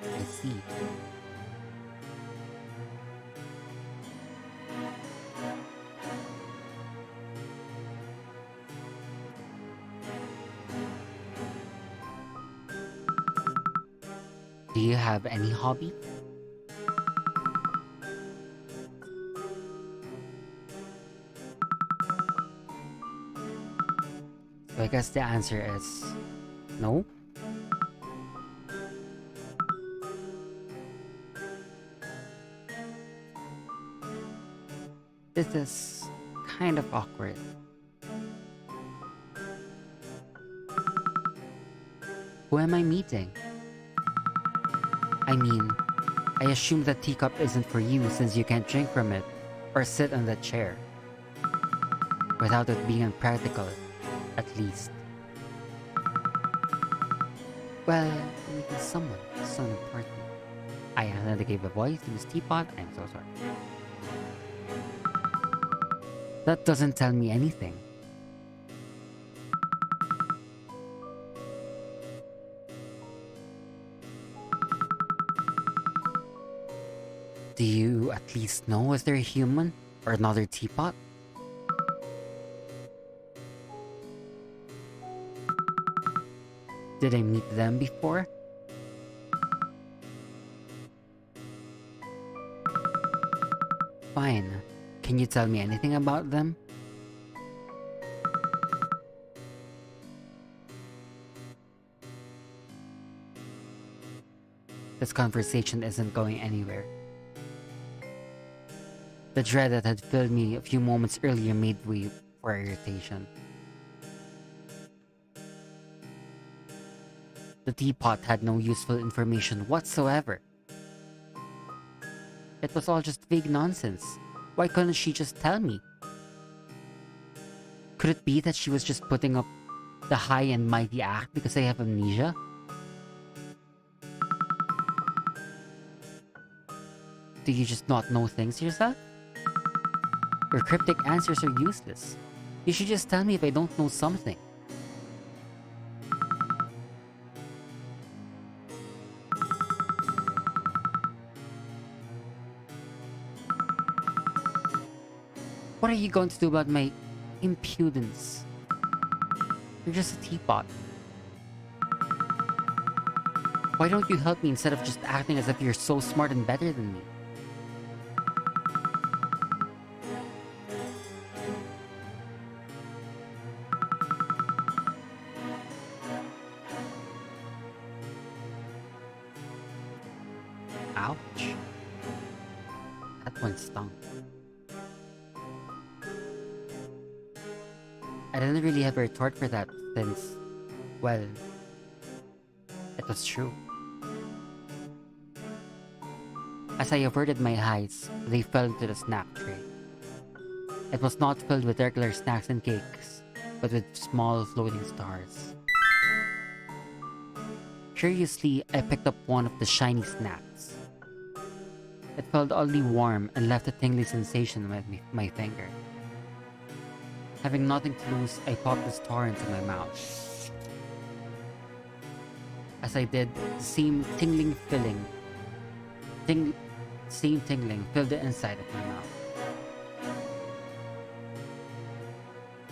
I see. Do you have any hobby? So I guess the answer is no. This is kind of awkward. Who am I meeting? I mean, I assume that teacup isn't for you since you can't drink from it or sit on that chair. Without it being impractical, at least. Well, meeting someone is so important. I accidentally gave a voice to Miss Teapot. I'm so sorry. That doesn't tell me anything. Do you at least know if they're a human or another teapot? Did I meet them before? Fine. Can you tell me anything about them? This conversation isn't going anywhere. The dread that had filled me a few moments earlier made way for irritation. The teapot had no useful information whatsoever. It was all just vague nonsense. Why couldn't she just tell me? Could it be that she was just putting up the high and mighty act because I have amnesia? Do you just not know things yourself? Your cryptic answers are useless. You should just tell me if I don't know something. What are you going to do about my impudence? You're just a teapot. Why don't you help me instead of just acting as if you're so smart and better than me? Ouch. That one stung. I didn't really have a retort for that since, well, it was true. As I averted my eyes, they fell into the snack tray. It was not filled with regular snacks and cakes, but with small floating stars. Curiously, I picked up one of the shiny snacks. It felt oddly warm and left a tingly sensation with my finger. Having nothing to lose, I popped the star into my mouth. As I did, the same tingling filled the inside of my mouth.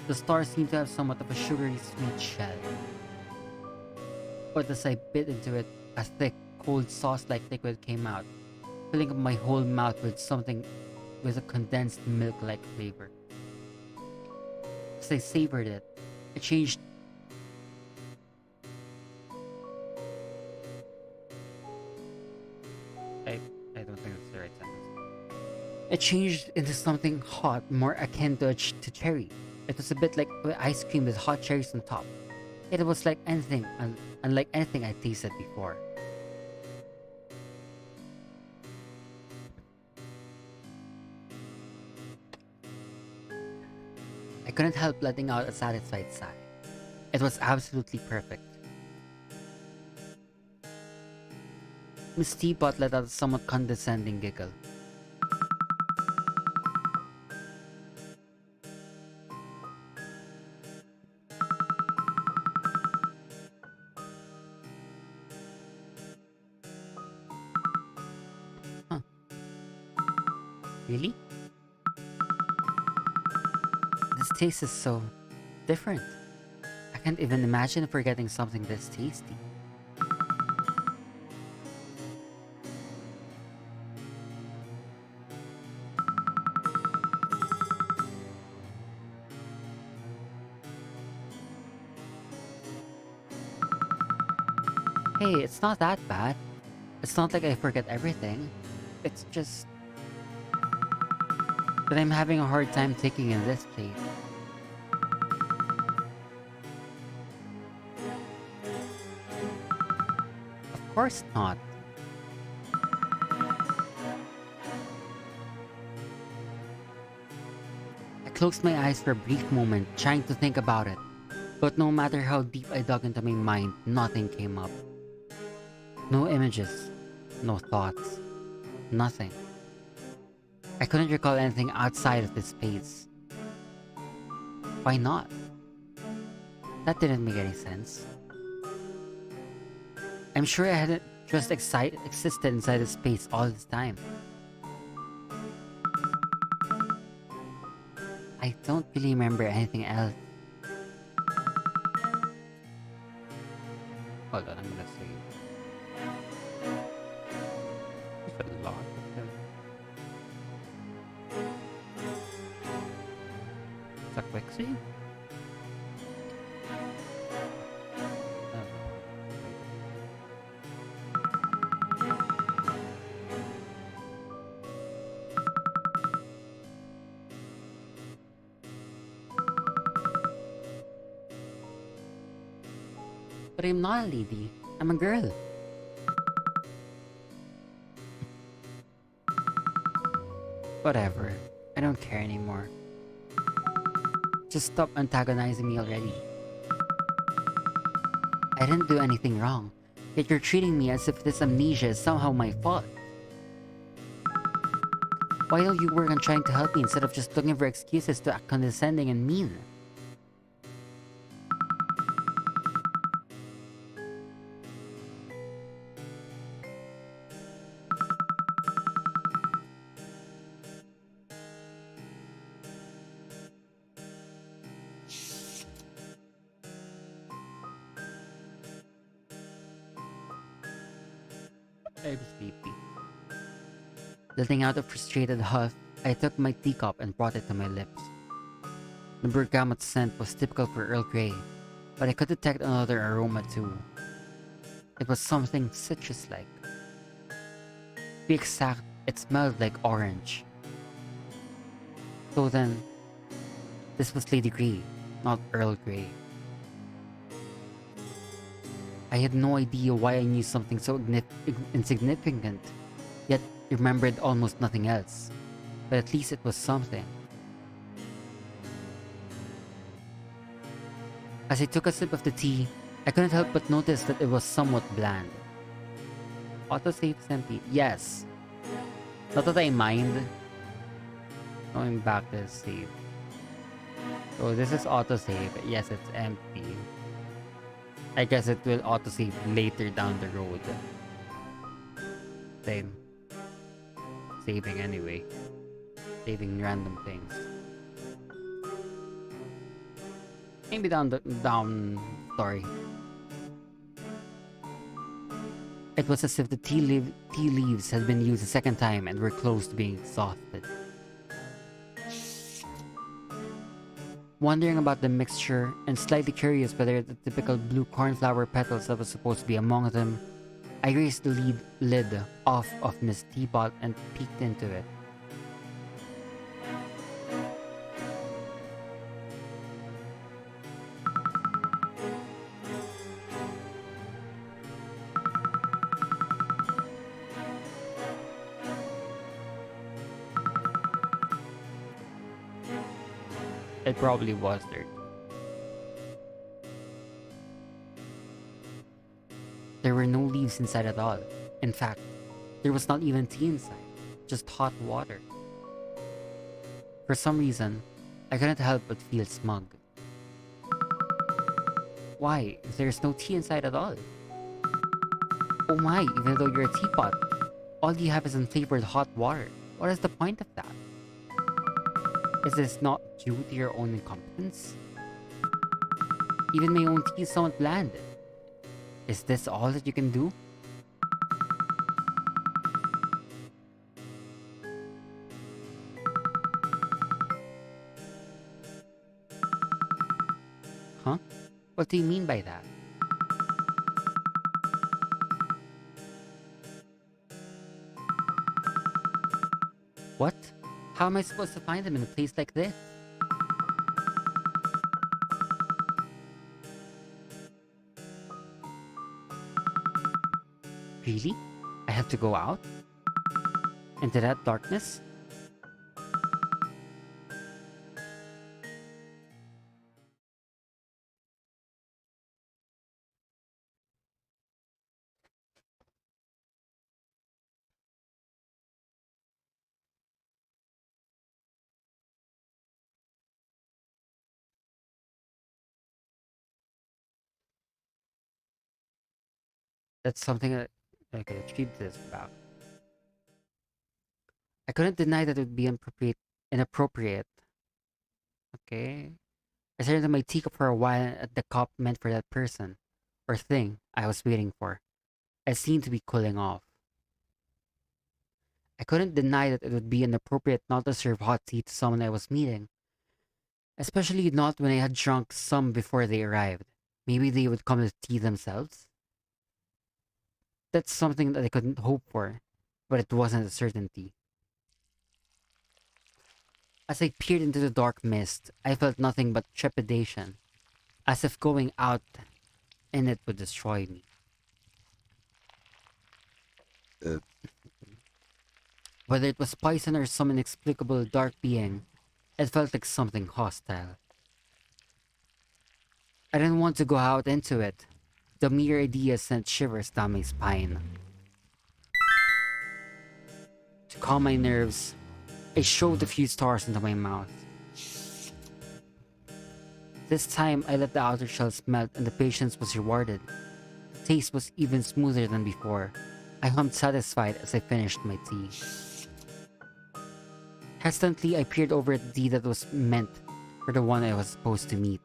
The star seemed to have somewhat of a sugary sweet shell. But as I bit into it, a thick, cold sauce-like liquid came out, filling up my whole mouth with something with a condensed milk-like flavor. As I savored it, it changed. I don't think that's the right sentence. It changed into something hot, more akin to cherry. It was a bit like ice cream with hot cherries on top. It was like anything, unlike anything I tasted before. I couldn't help letting out a satisfied sigh. It was absolutely perfect. Miss Teapot let out a somewhat condescending giggle. Huh. Really? This taste is so different. I can't even imagine forgetting something this tasty. Hey, it's not that bad. It's not like I forget everything. It's just that I'm having a hard time taking in this place. Of course not. I closed my eyes for a brief moment, trying to think about it. But no matter how deep I dug into my mind, nothing came up. No images, no thoughts, nothing. I couldn't recall anything outside of this space. Why not? That didn't make any sense. I'm sure I hadn't just existed inside this space all this time. I don't really remember anything else. Hold on, I'm gonna see. There's a lot of them. Is that quick save? But I'm not a lady. I'm a girl. Whatever. I don't care anymore. Just stop antagonizing me already. I didn't do anything wrong, yet you're treating me as if this amnesia is somehow my fault. Why don't you work on trying to help me instead of just looking for excuses to act condescending and mean? I'm sleepy. Letting out a frustrated huff, I took my teacup and brought it to my lips. The bergamot scent was typical for Earl Grey, but I could detect another aroma too. It was something citrus-like. To be exact, it smelled like orange. So then, this was Lady Grey, not Earl Grey. I had no idea why I knew something so insignificant, yet remembered almost nothing else. But at least it was something. As I took a sip of the tea, I couldn't help but notice that it was somewhat bland. Autosave is empty. Yes. Not that I mind. Going back to save. So this is autosave. Yes, it's empty. I guess it will autosave later down the road. Same. Saving anyway. Saving random things. Maybe down story. It was as if the tea leaves had been used a second time and were close to being exhausted. Wondering about the mixture and slightly curious whether the typical blue cornflower petals that was supposed to be among them, I raised the lid off of Miss Teapot and peeked into it. It probably was dirt. There were no leaves inside at all. In fact, there was not even tea inside, just hot water. For some reason, I couldn't help but feel smug. Why? There's no tea inside at all. Oh my, even though you're a teapot, all you have is unflavored hot water. What is the point of that? Is this not due to your own incompetence? Even my own tea is somewhat bland. Is this all that you can do? Huh? What do you mean by that? What? How am I supposed to find them in a place like this? Really? I have to go out? Into that darkness? That's something that I could achieve this about. I couldn't deny that it would be inappropriate. Okay. I stared at my teacup for a while at the cup meant for that person, or thing, I was waiting for. I seemed to be cooling off. I couldn't deny that it would be inappropriate not to serve hot tea to someone I was meeting, especially not when I had drunk some before they arrived. Maybe they would come to tea themselves? That's something that I couldn't hope for, but it wasn't a certainty. As I peered into the dark mist, I felt nothing but trepidation, as if going out in it would destroy me. Whether it was poison or some inexplicable dark being, it felt like something hostile. I didn't want to go out into it. The mere idea sent shivers down my spine. To calm my nerves, I shoved a few stars into my mouth. This time, I let the outer shells melt and the patience was rewarded. The taste was even smoother than before. I hummed satisfied as I finished my tea. Hesitantly, I peered over at the tea that was meant for the one I was supposed to meet.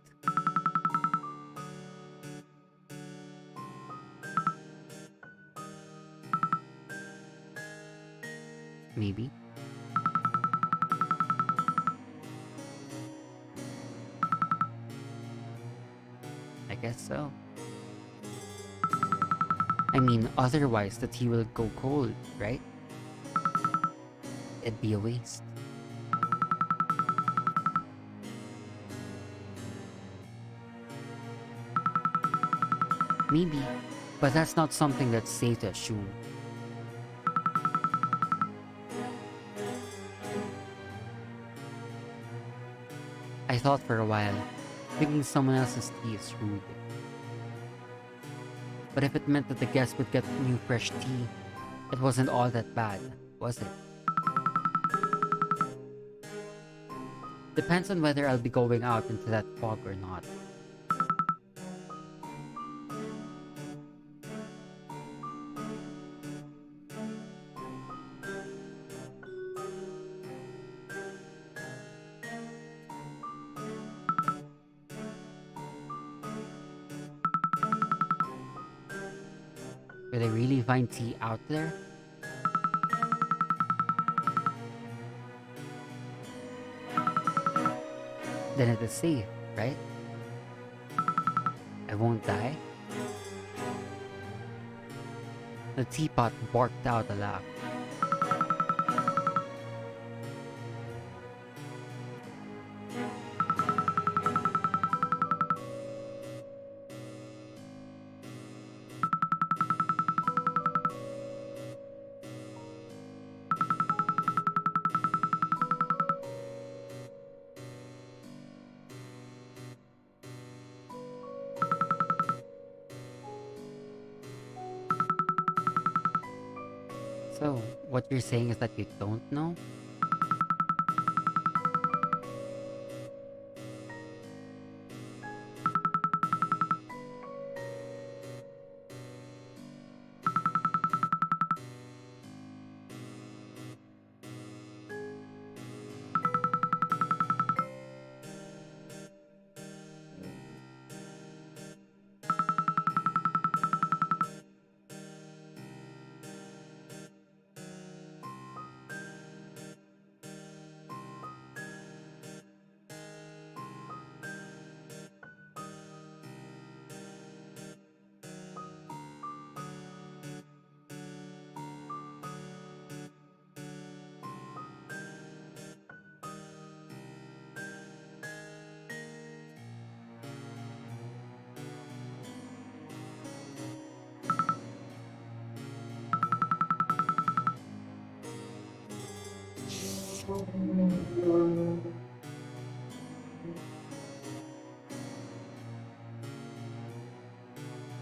Maybe. I guess so. I mean, otherwise the tea will go cold, right? It'd be a waste. Maybe, but that's not something that's safe to assume. I thought for a while, thinking someone else's tea is rude. But if it meant that the guests would get new fresh tea, it wasn't all that bad, was it? Depends on whether I'll be going out into that fog or not. Will I really find tea out there? Then it is safe, right? I won't die. The teapot barked out a laugh. So, what you're saying is that you don't know?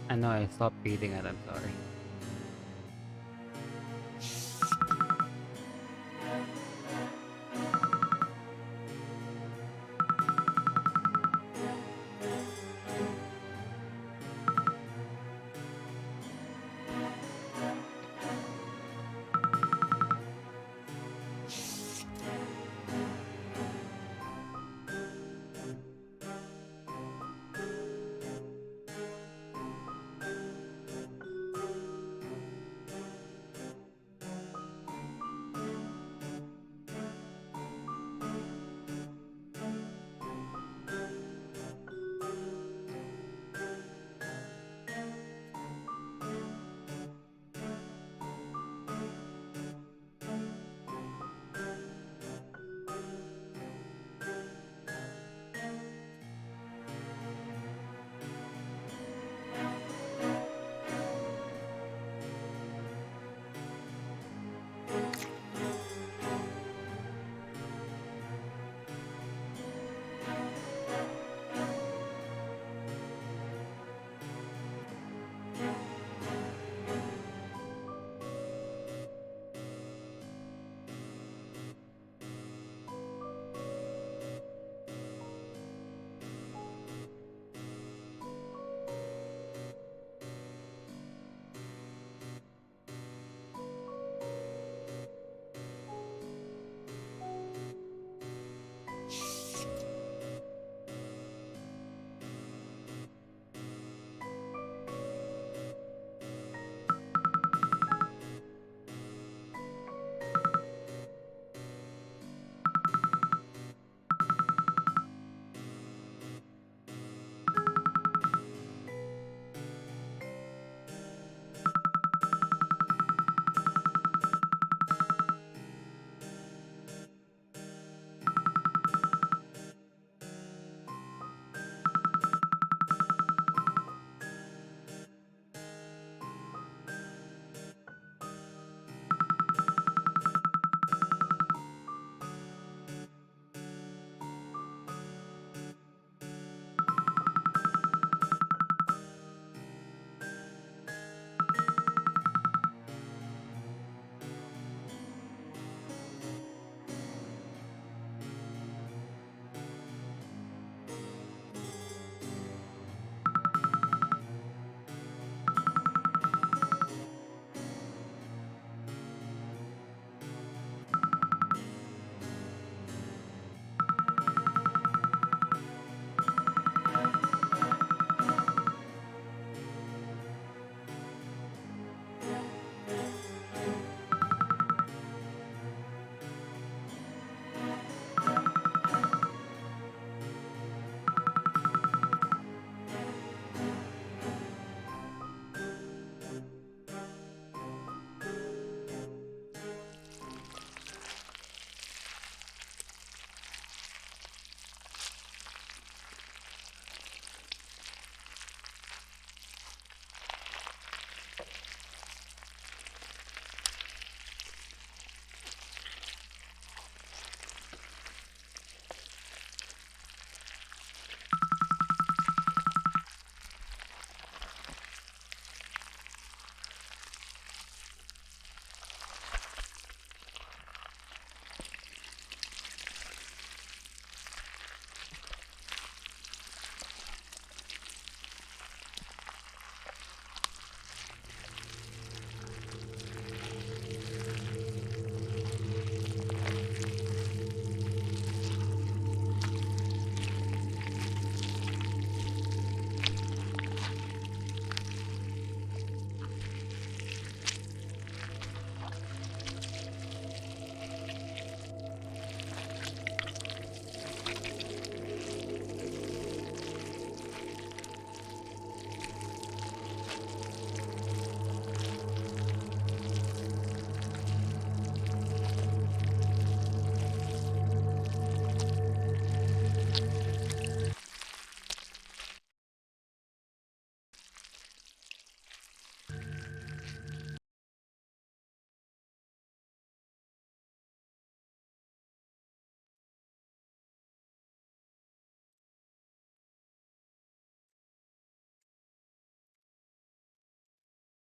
I know I stopped reading it, I'm sorry.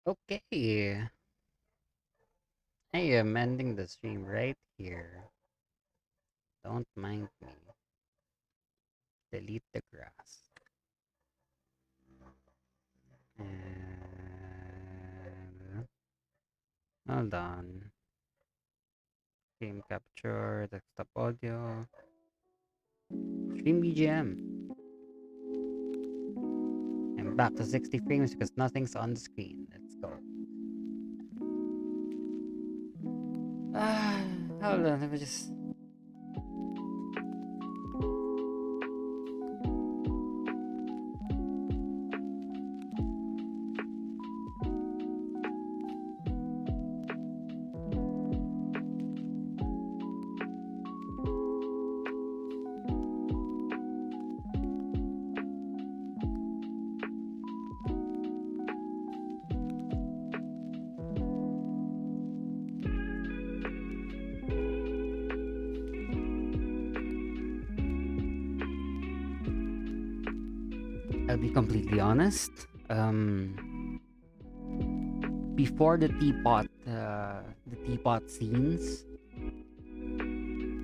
Okay. I am ending the stream right here. Don't mind me. Delete the grass. And hold on. Stream capture, desktop audio, stream BGM. I'm back to 60 frames because nothing's on the screen. Let's go. Ah, hold on, let me just. I'll be completely honest. Before the teapot scenes,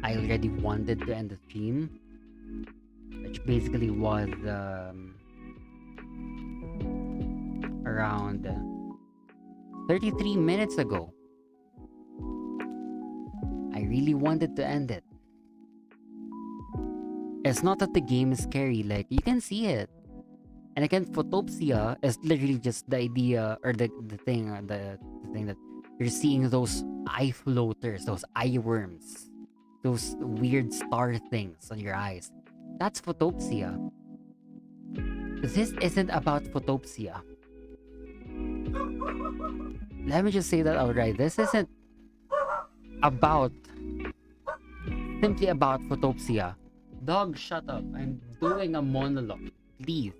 I already wanted to end the stream, which basically was around 33 minutes ago. I really wanted to end it. It's not that the game is scary, like, you can see it. And again, photopsia is literally just the idea or the thing the thing that you're seeing those eye floaters, those eye worms, those weird star things on your eyes. That's photopsia. This isn't about photopsia. Let me just say that outright. This isn't about simply about photopsia. Dog, shut up. I'm doing a monologue. Please.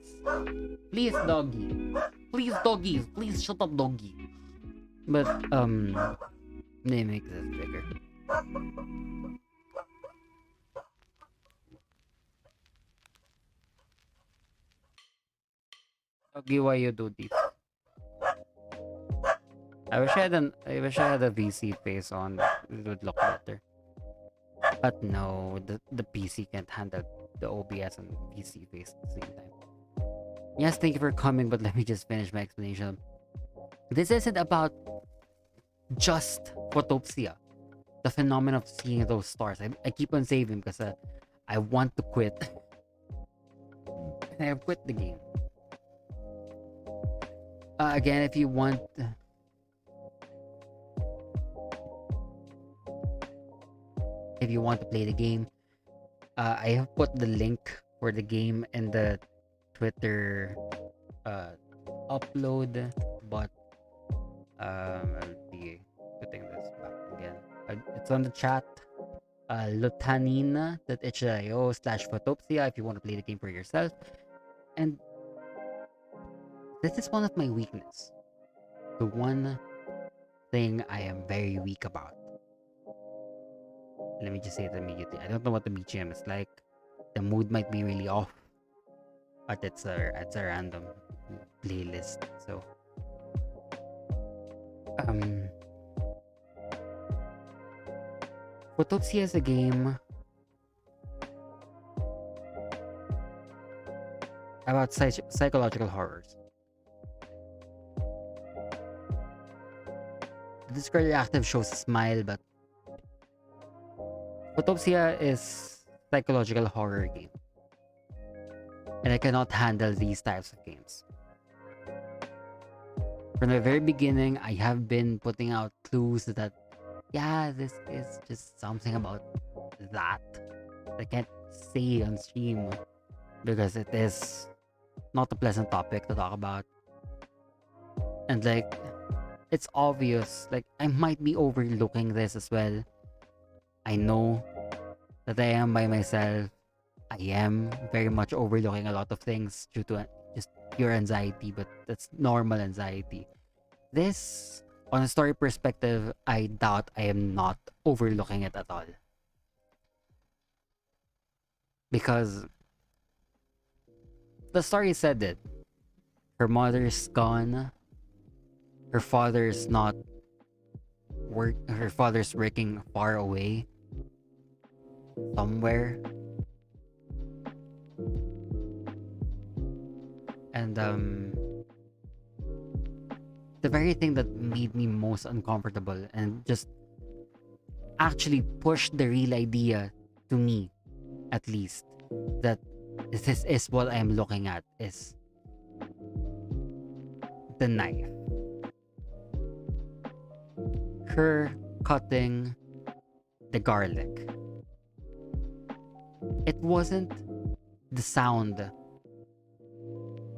Please, doggy. Please, doggies. Please shut up, doggy. But, let me make this bigger. Doggy, why you do this? I wish I had a VC face on. It would look better. But no, the PC can't handle the OBS and VC face at the same time. Yes, thank you for coming, but let me just finish my explanation. This isn't about just photopsia, the phenomenon of seeing those stars. I keep on saving because I want to quit. I have quit the game. Again, if you want. If you want to play the game, I have put the link for the game in the Twitter upload, but I'll be putting this back again. It's on the chat. Lutanina.itch.io/photopsia if you want to play the game for yourself. And this is one of my weakness. The one thing I am very weak about. Let me just say it immediately. I don't know what the BGM is like. The mood might be really off, but it's a random playlist. So Photopsia is a game about psychological horrors. The Discord reactive shows a smile, but Photopsia is psychological horror game. And I cannot handle these types of games. From the very beginning, I have been putting out clues that, yeah, this is just something about that. I can't say on stream because it is not a pleasant topic to talk about. And like, it's obvious, like, I might be overlooking this as well. I know that I am by myself. I am very much overlooking a lot of things due to just pure anxiety, but that's normal anxiety. This, on a story perspective, I doubt I am not overlooking it at all. Because the story said it. Her mother's gone. her father's not her father's working far away somewhere. And the very thing that made me most uncomfortable and just actually pushed the real idea to me, at least, that this is what I'm looking at, is the knife. Her cutting the garlic. It wasn't the sound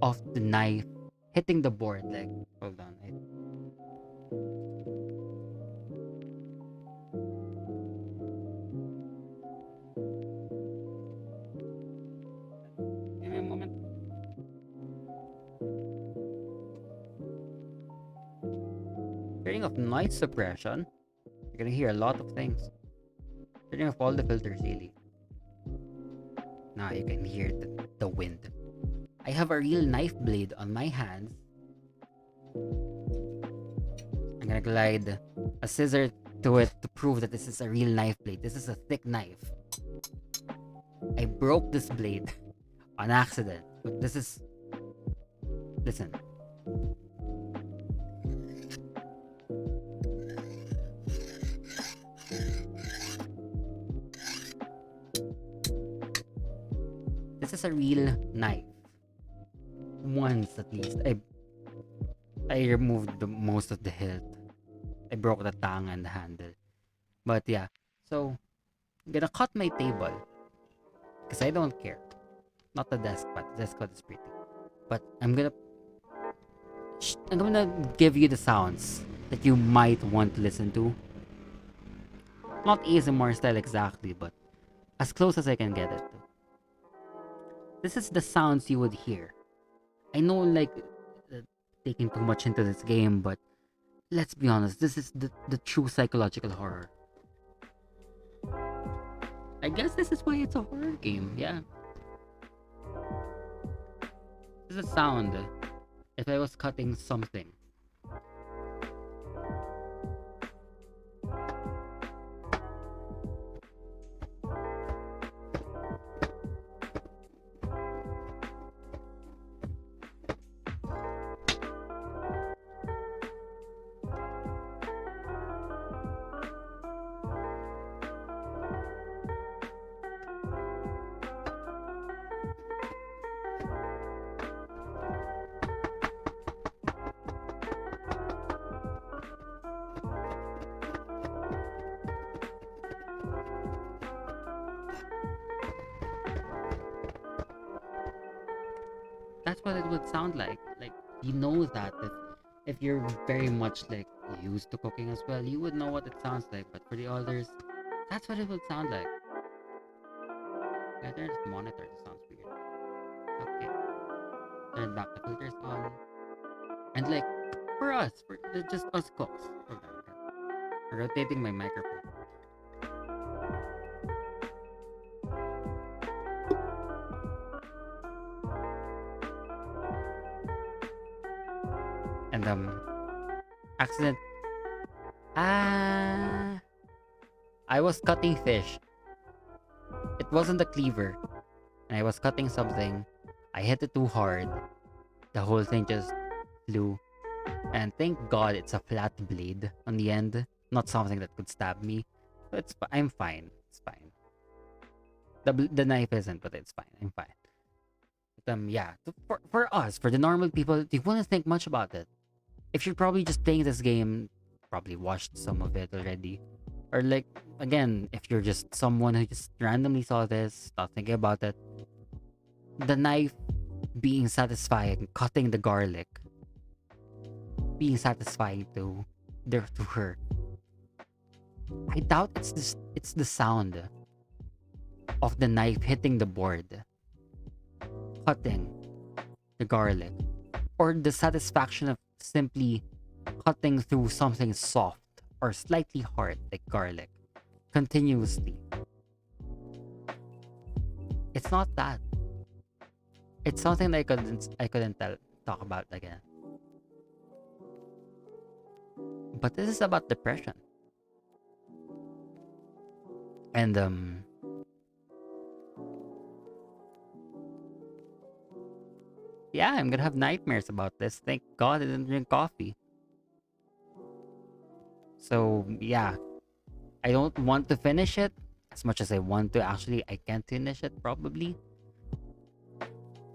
of the knife hitting the board. Like, hold on. Give me a moment. Turning off noise suppression. You're gonna hear a lot of things. Turning off all the filters, really. Now you can hear the wind. I have a real knife blade on my hands. I'm gonna glide a scissor to it to prove that this is a real knife blade. This is a thick knife. I broke this blade on accident. But this is... Listen. This is a real knife. Once at least, I removed most of the hilt. I broke the tang and the handle. But yeah, so I'm gonna cut my table because I don't care. Not the desk, but the desk is pretty. But I'm gonna give you the sounds that you might want to listen to. Not ASMR style exactly, but as close as I can get it to. This is the sounds you would hear. I know, like, taking too much into this game, but let's be honest, this is the true psychological horror. I guess this is why it's a horror game, yeah. This is a sound if I was cutting something. That's what it would sound like. Like, you know that if you're very much like used to cooking as well, you would know what it sounds like. But for the others, that's what it would sound like. Yeah, turn this monitor. This sounds weird. Okay. Turn back the filters on. And like, for us, for just us cooks. Hold on. I'm rotating my microphone. And accident. I was cutting fish. It wasn't a cleaver, and I was cutting something. I hit it too hard. The whole thing just flew. And thank God it's a flat blade on the end, not something that could stab me. So I'm fine. It's fine. The knife isn't, but it's fine. I'm fine. But, yeah. For us, for the normal people, they wouldn't think much about it. If you're probably just playing this game, probably watched some of it already. Or like, again, if you're just someone who just randomly saw this, not thinking about it, the knife being satisfying, cutting the garlic, being satisfying to her. I doubt it's the sound of the knife hitting the board, cutting the garlic, or the satisfaction of simply cutting through something soft or slightly hard like garlic continuously. It's not that. It's something that I couldn't talk about again. But this is about depression. And yeah, I'm gonna have nightmares about this. Thank God I didn't drink coffee. So yeah, I don't want to finish it as much as I want to. Actually, I can't finish it probably.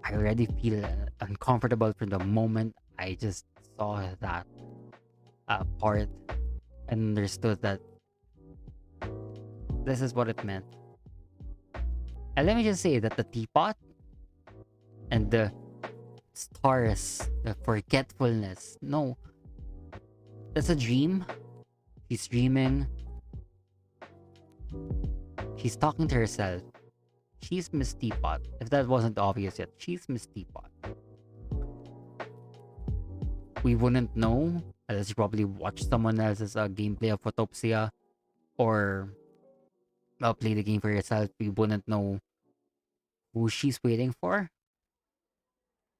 I already feel uncomfortable from the moment I just saw that part and understood that this is what it meant. And let me just say that the teapot and the stars, the forgetfulness. No, that's a dream. She's dreaming. She's talking to herself. She's Miss Teapot. If that wasn't obvious yet, she's Miss Teapot. We wouldn't know unless you probably watch someone else's gameplay of Photopsia or play the game for yourself. We wouldn't know who she's waiting for.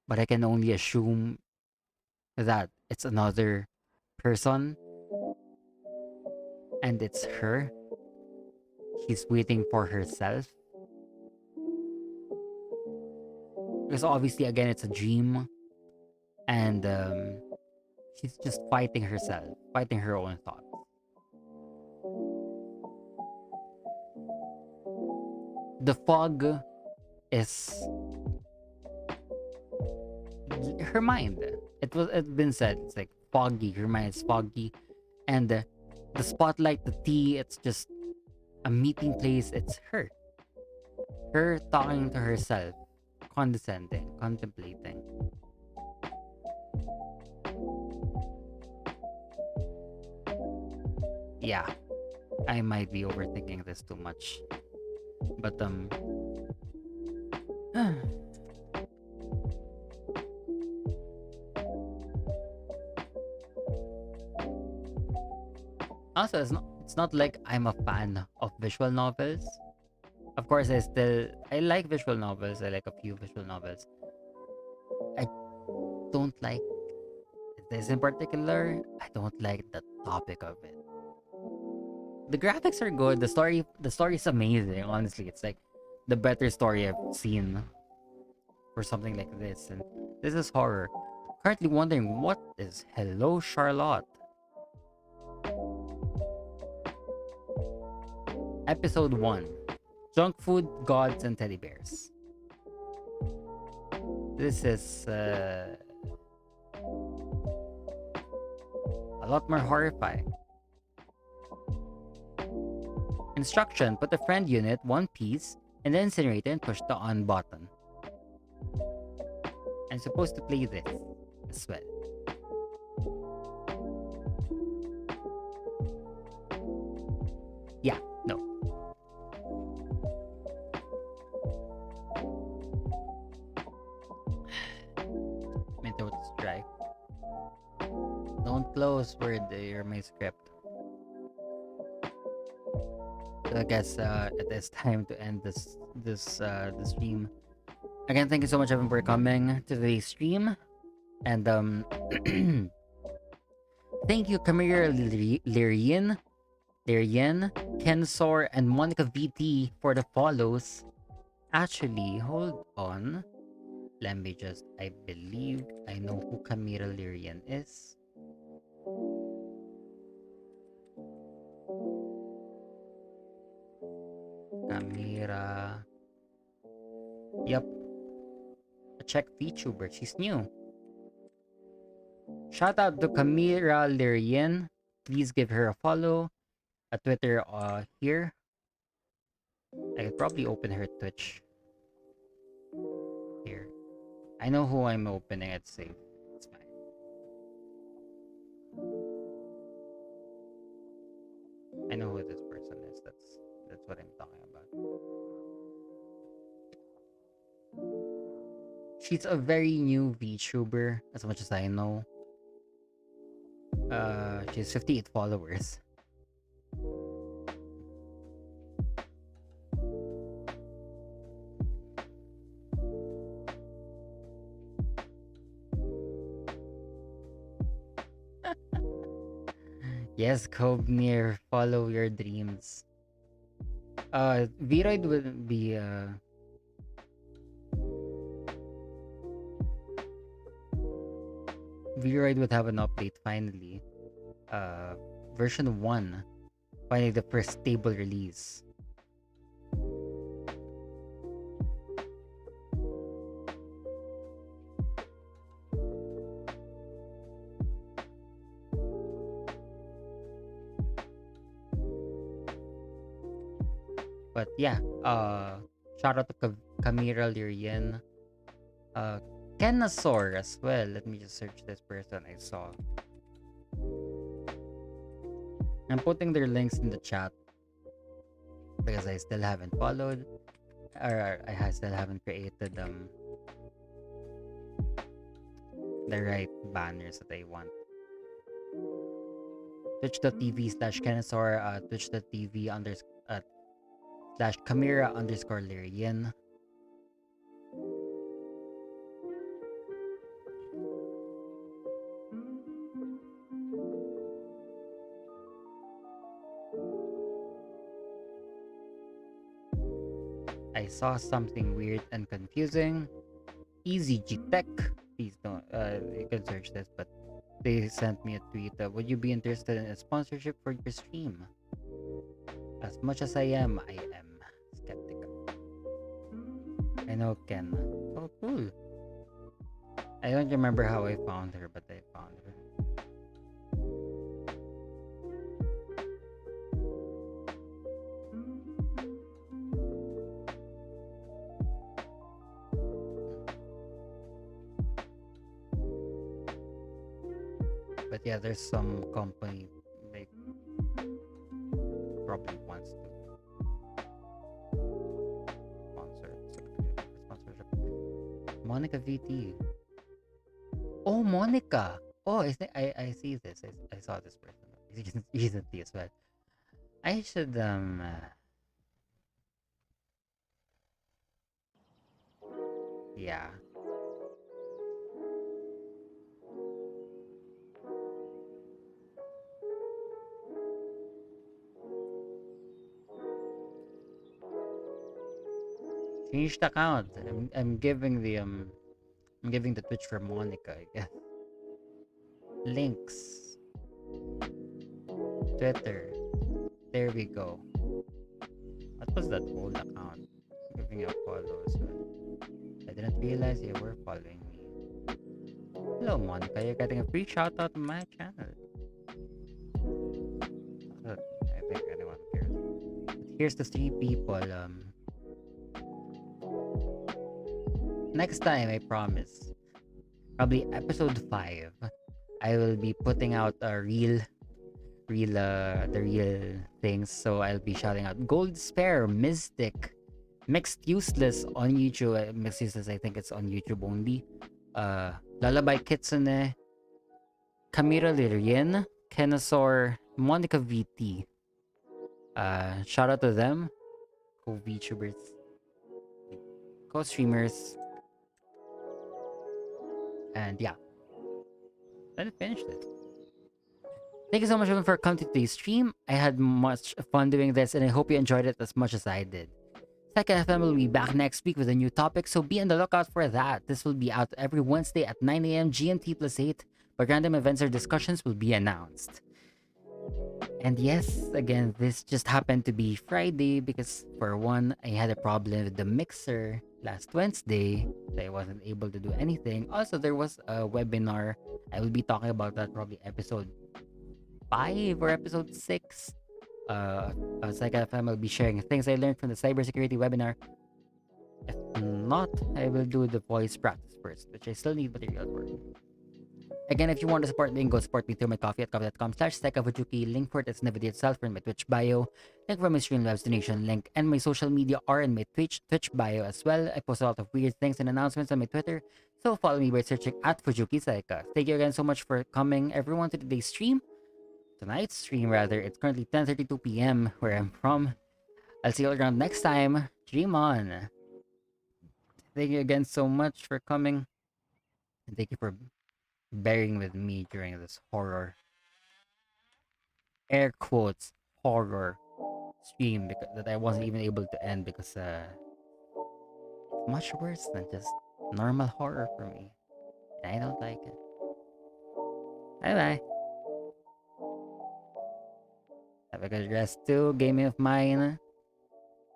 But I can only assume that it's another person and it's her. She's waiting for herself. Because obviously, again, it's a dream. And she's just fighting herself, fighting her own thoughts. The fog is her mind. It's been said. It's like foggy. Her mind is foggy. And the spotlight, the tea, it's just a meeting place. It's her. Her talking to herself. Condescending. Contemplating. Yeah. I might be overthinking this too much. But also, it's not like I'm a fan of visual novels. Of course, I like visual novels. I like a few visual novels. I don't like this in particular. I don't like the topic of it. The graphics are good. The story is amazing. Honestly, it's like the better story I've seen for something like this. And this is horror. Currently wondering what is Hello Charlotte. Episode 1. Junk food, gods, and teddy bears. This is a lot more horrifying. Instruction: put the friend unit one piece and then incinerate it and push the on button. I'm supposed to play this as well. Yeah, no. My throat is dry. Don't close word or my script. So I guess it is time to end this stream. Again, thank you so much everyone for coming to the stream. And thank you Camilla Lyrian, Kensor, and Monica VT for the follows. Actually, hold on. Let me just, I believe I know who Camila Lyrian is. Camila. Yep. A Czech VTuber. She's new. Shout out to Camila Lyrian. Please give her a follow. A Twitter here. I could probably open her Twitch. Here. I know who I'm opening. It's safe. It's fine. I know who this person is. That's what I'm talking about. She's a very new VTuber, as much as I know. She has 58 followers. Yes, Kobnir, follow your dreams. Viroid will be Viroid would have an update finally. Uh, version 1. Finally, the first stable release. But yeah, shout out to Camira Lirian. Kenasaur as well. Let me just search this person I saw. I'm putting their links in the chat because I still haven't followed, or still haven't created the right banners that I want. Twitch.tv/Kenasaur, twitch.tv slash Camira_Lirian. I saw something weird and confusing. Easy G Tech. Please don't. You can search this, but they sent me a tweet. Would you be interested in a sponsorship for your stream? As much as I am skeptical. I know Ken. Oh, cool. I don't remember how I found her, but I found her. But yeah, there's some company like probably wants to sponsorship. Monica VT. Oh, Monica. Oh, I see this. I saw this person recently as well. I should yeah. Changed account. I'm giving the Twitch for Monica, I guess. Links. Twitter. There we go. What was that old account? Giving you a follow as well. I didn't realize you were following me. Hello, Monica. You're getting a free shout out on my channel. I think anyone cares. But here's the 3 people. Next time, I promise. Probably episode 5. I will be putting out a the real things. So I'll be shouting out Gold Spare, Mystic, Mixed Useless on YouTube. Mixed Useless, I think it's on YouTube only. Lullaby Kitsune, Kamira Lirian, Kenasaur, Monica VT. Shout out to them, co-VTubers, co-streamers, and yeah. Let me finish this. Thank you so much everyone for coming to today's stream. I had much fun doing this, and I hope you enjoyed it as much as I did. SAIKA FM will be back next week with a new topic, so be on the lookout for that. This will be out every Wednesday at 9 a.m. GMT+8, but random events or discussions will be announced. And yes, again, this just happened to be Friday because, for one, I had a problem with the mixer last Wednesday, so I wasn't able to do anything. Also, there was a webinar. I will be talking about that probably episode 5 or episode 6. SAIKA FM will be sharing things I learned from the cybersecurity webinar. If not, I will do the voice practice first, which I still need material for. Again, if you want to support me, go support me through my coffee at coffee.com/SAIKAFUJUKI. Link for it is in the video itself or in my Twitch bio. Link for my Streamlabs donation link and my social media are in my Twitch bio as well. I post a lot of weird things and announcements on my Twitter, so follow me by searching at Fujuki Saika. Thank you again so much for coming, everyone, to today's stream. Tonight's stream, rather. It's currently 10:32 p.m. where I'm from. I'll see you all around next time. Dream on. Thank you again so much for coming. And thank you for bearing with me during this horror. air quotes horror stream because that I wasn't even able to end because it's much worse than just normal horror for me. And I don't like it. Bye bye. Have a good rest too, gaming of mine.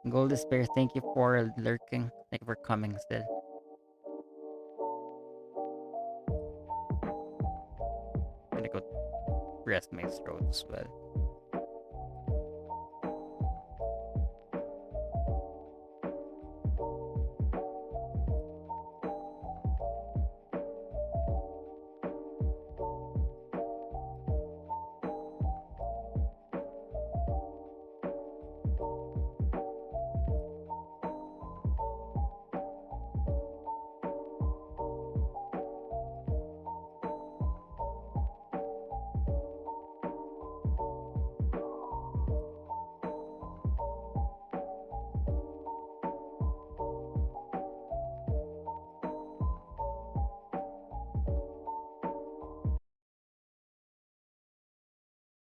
Gold Despair, thank you for lurking. Thank you for coming still. I'm gonna go rest my throat as well.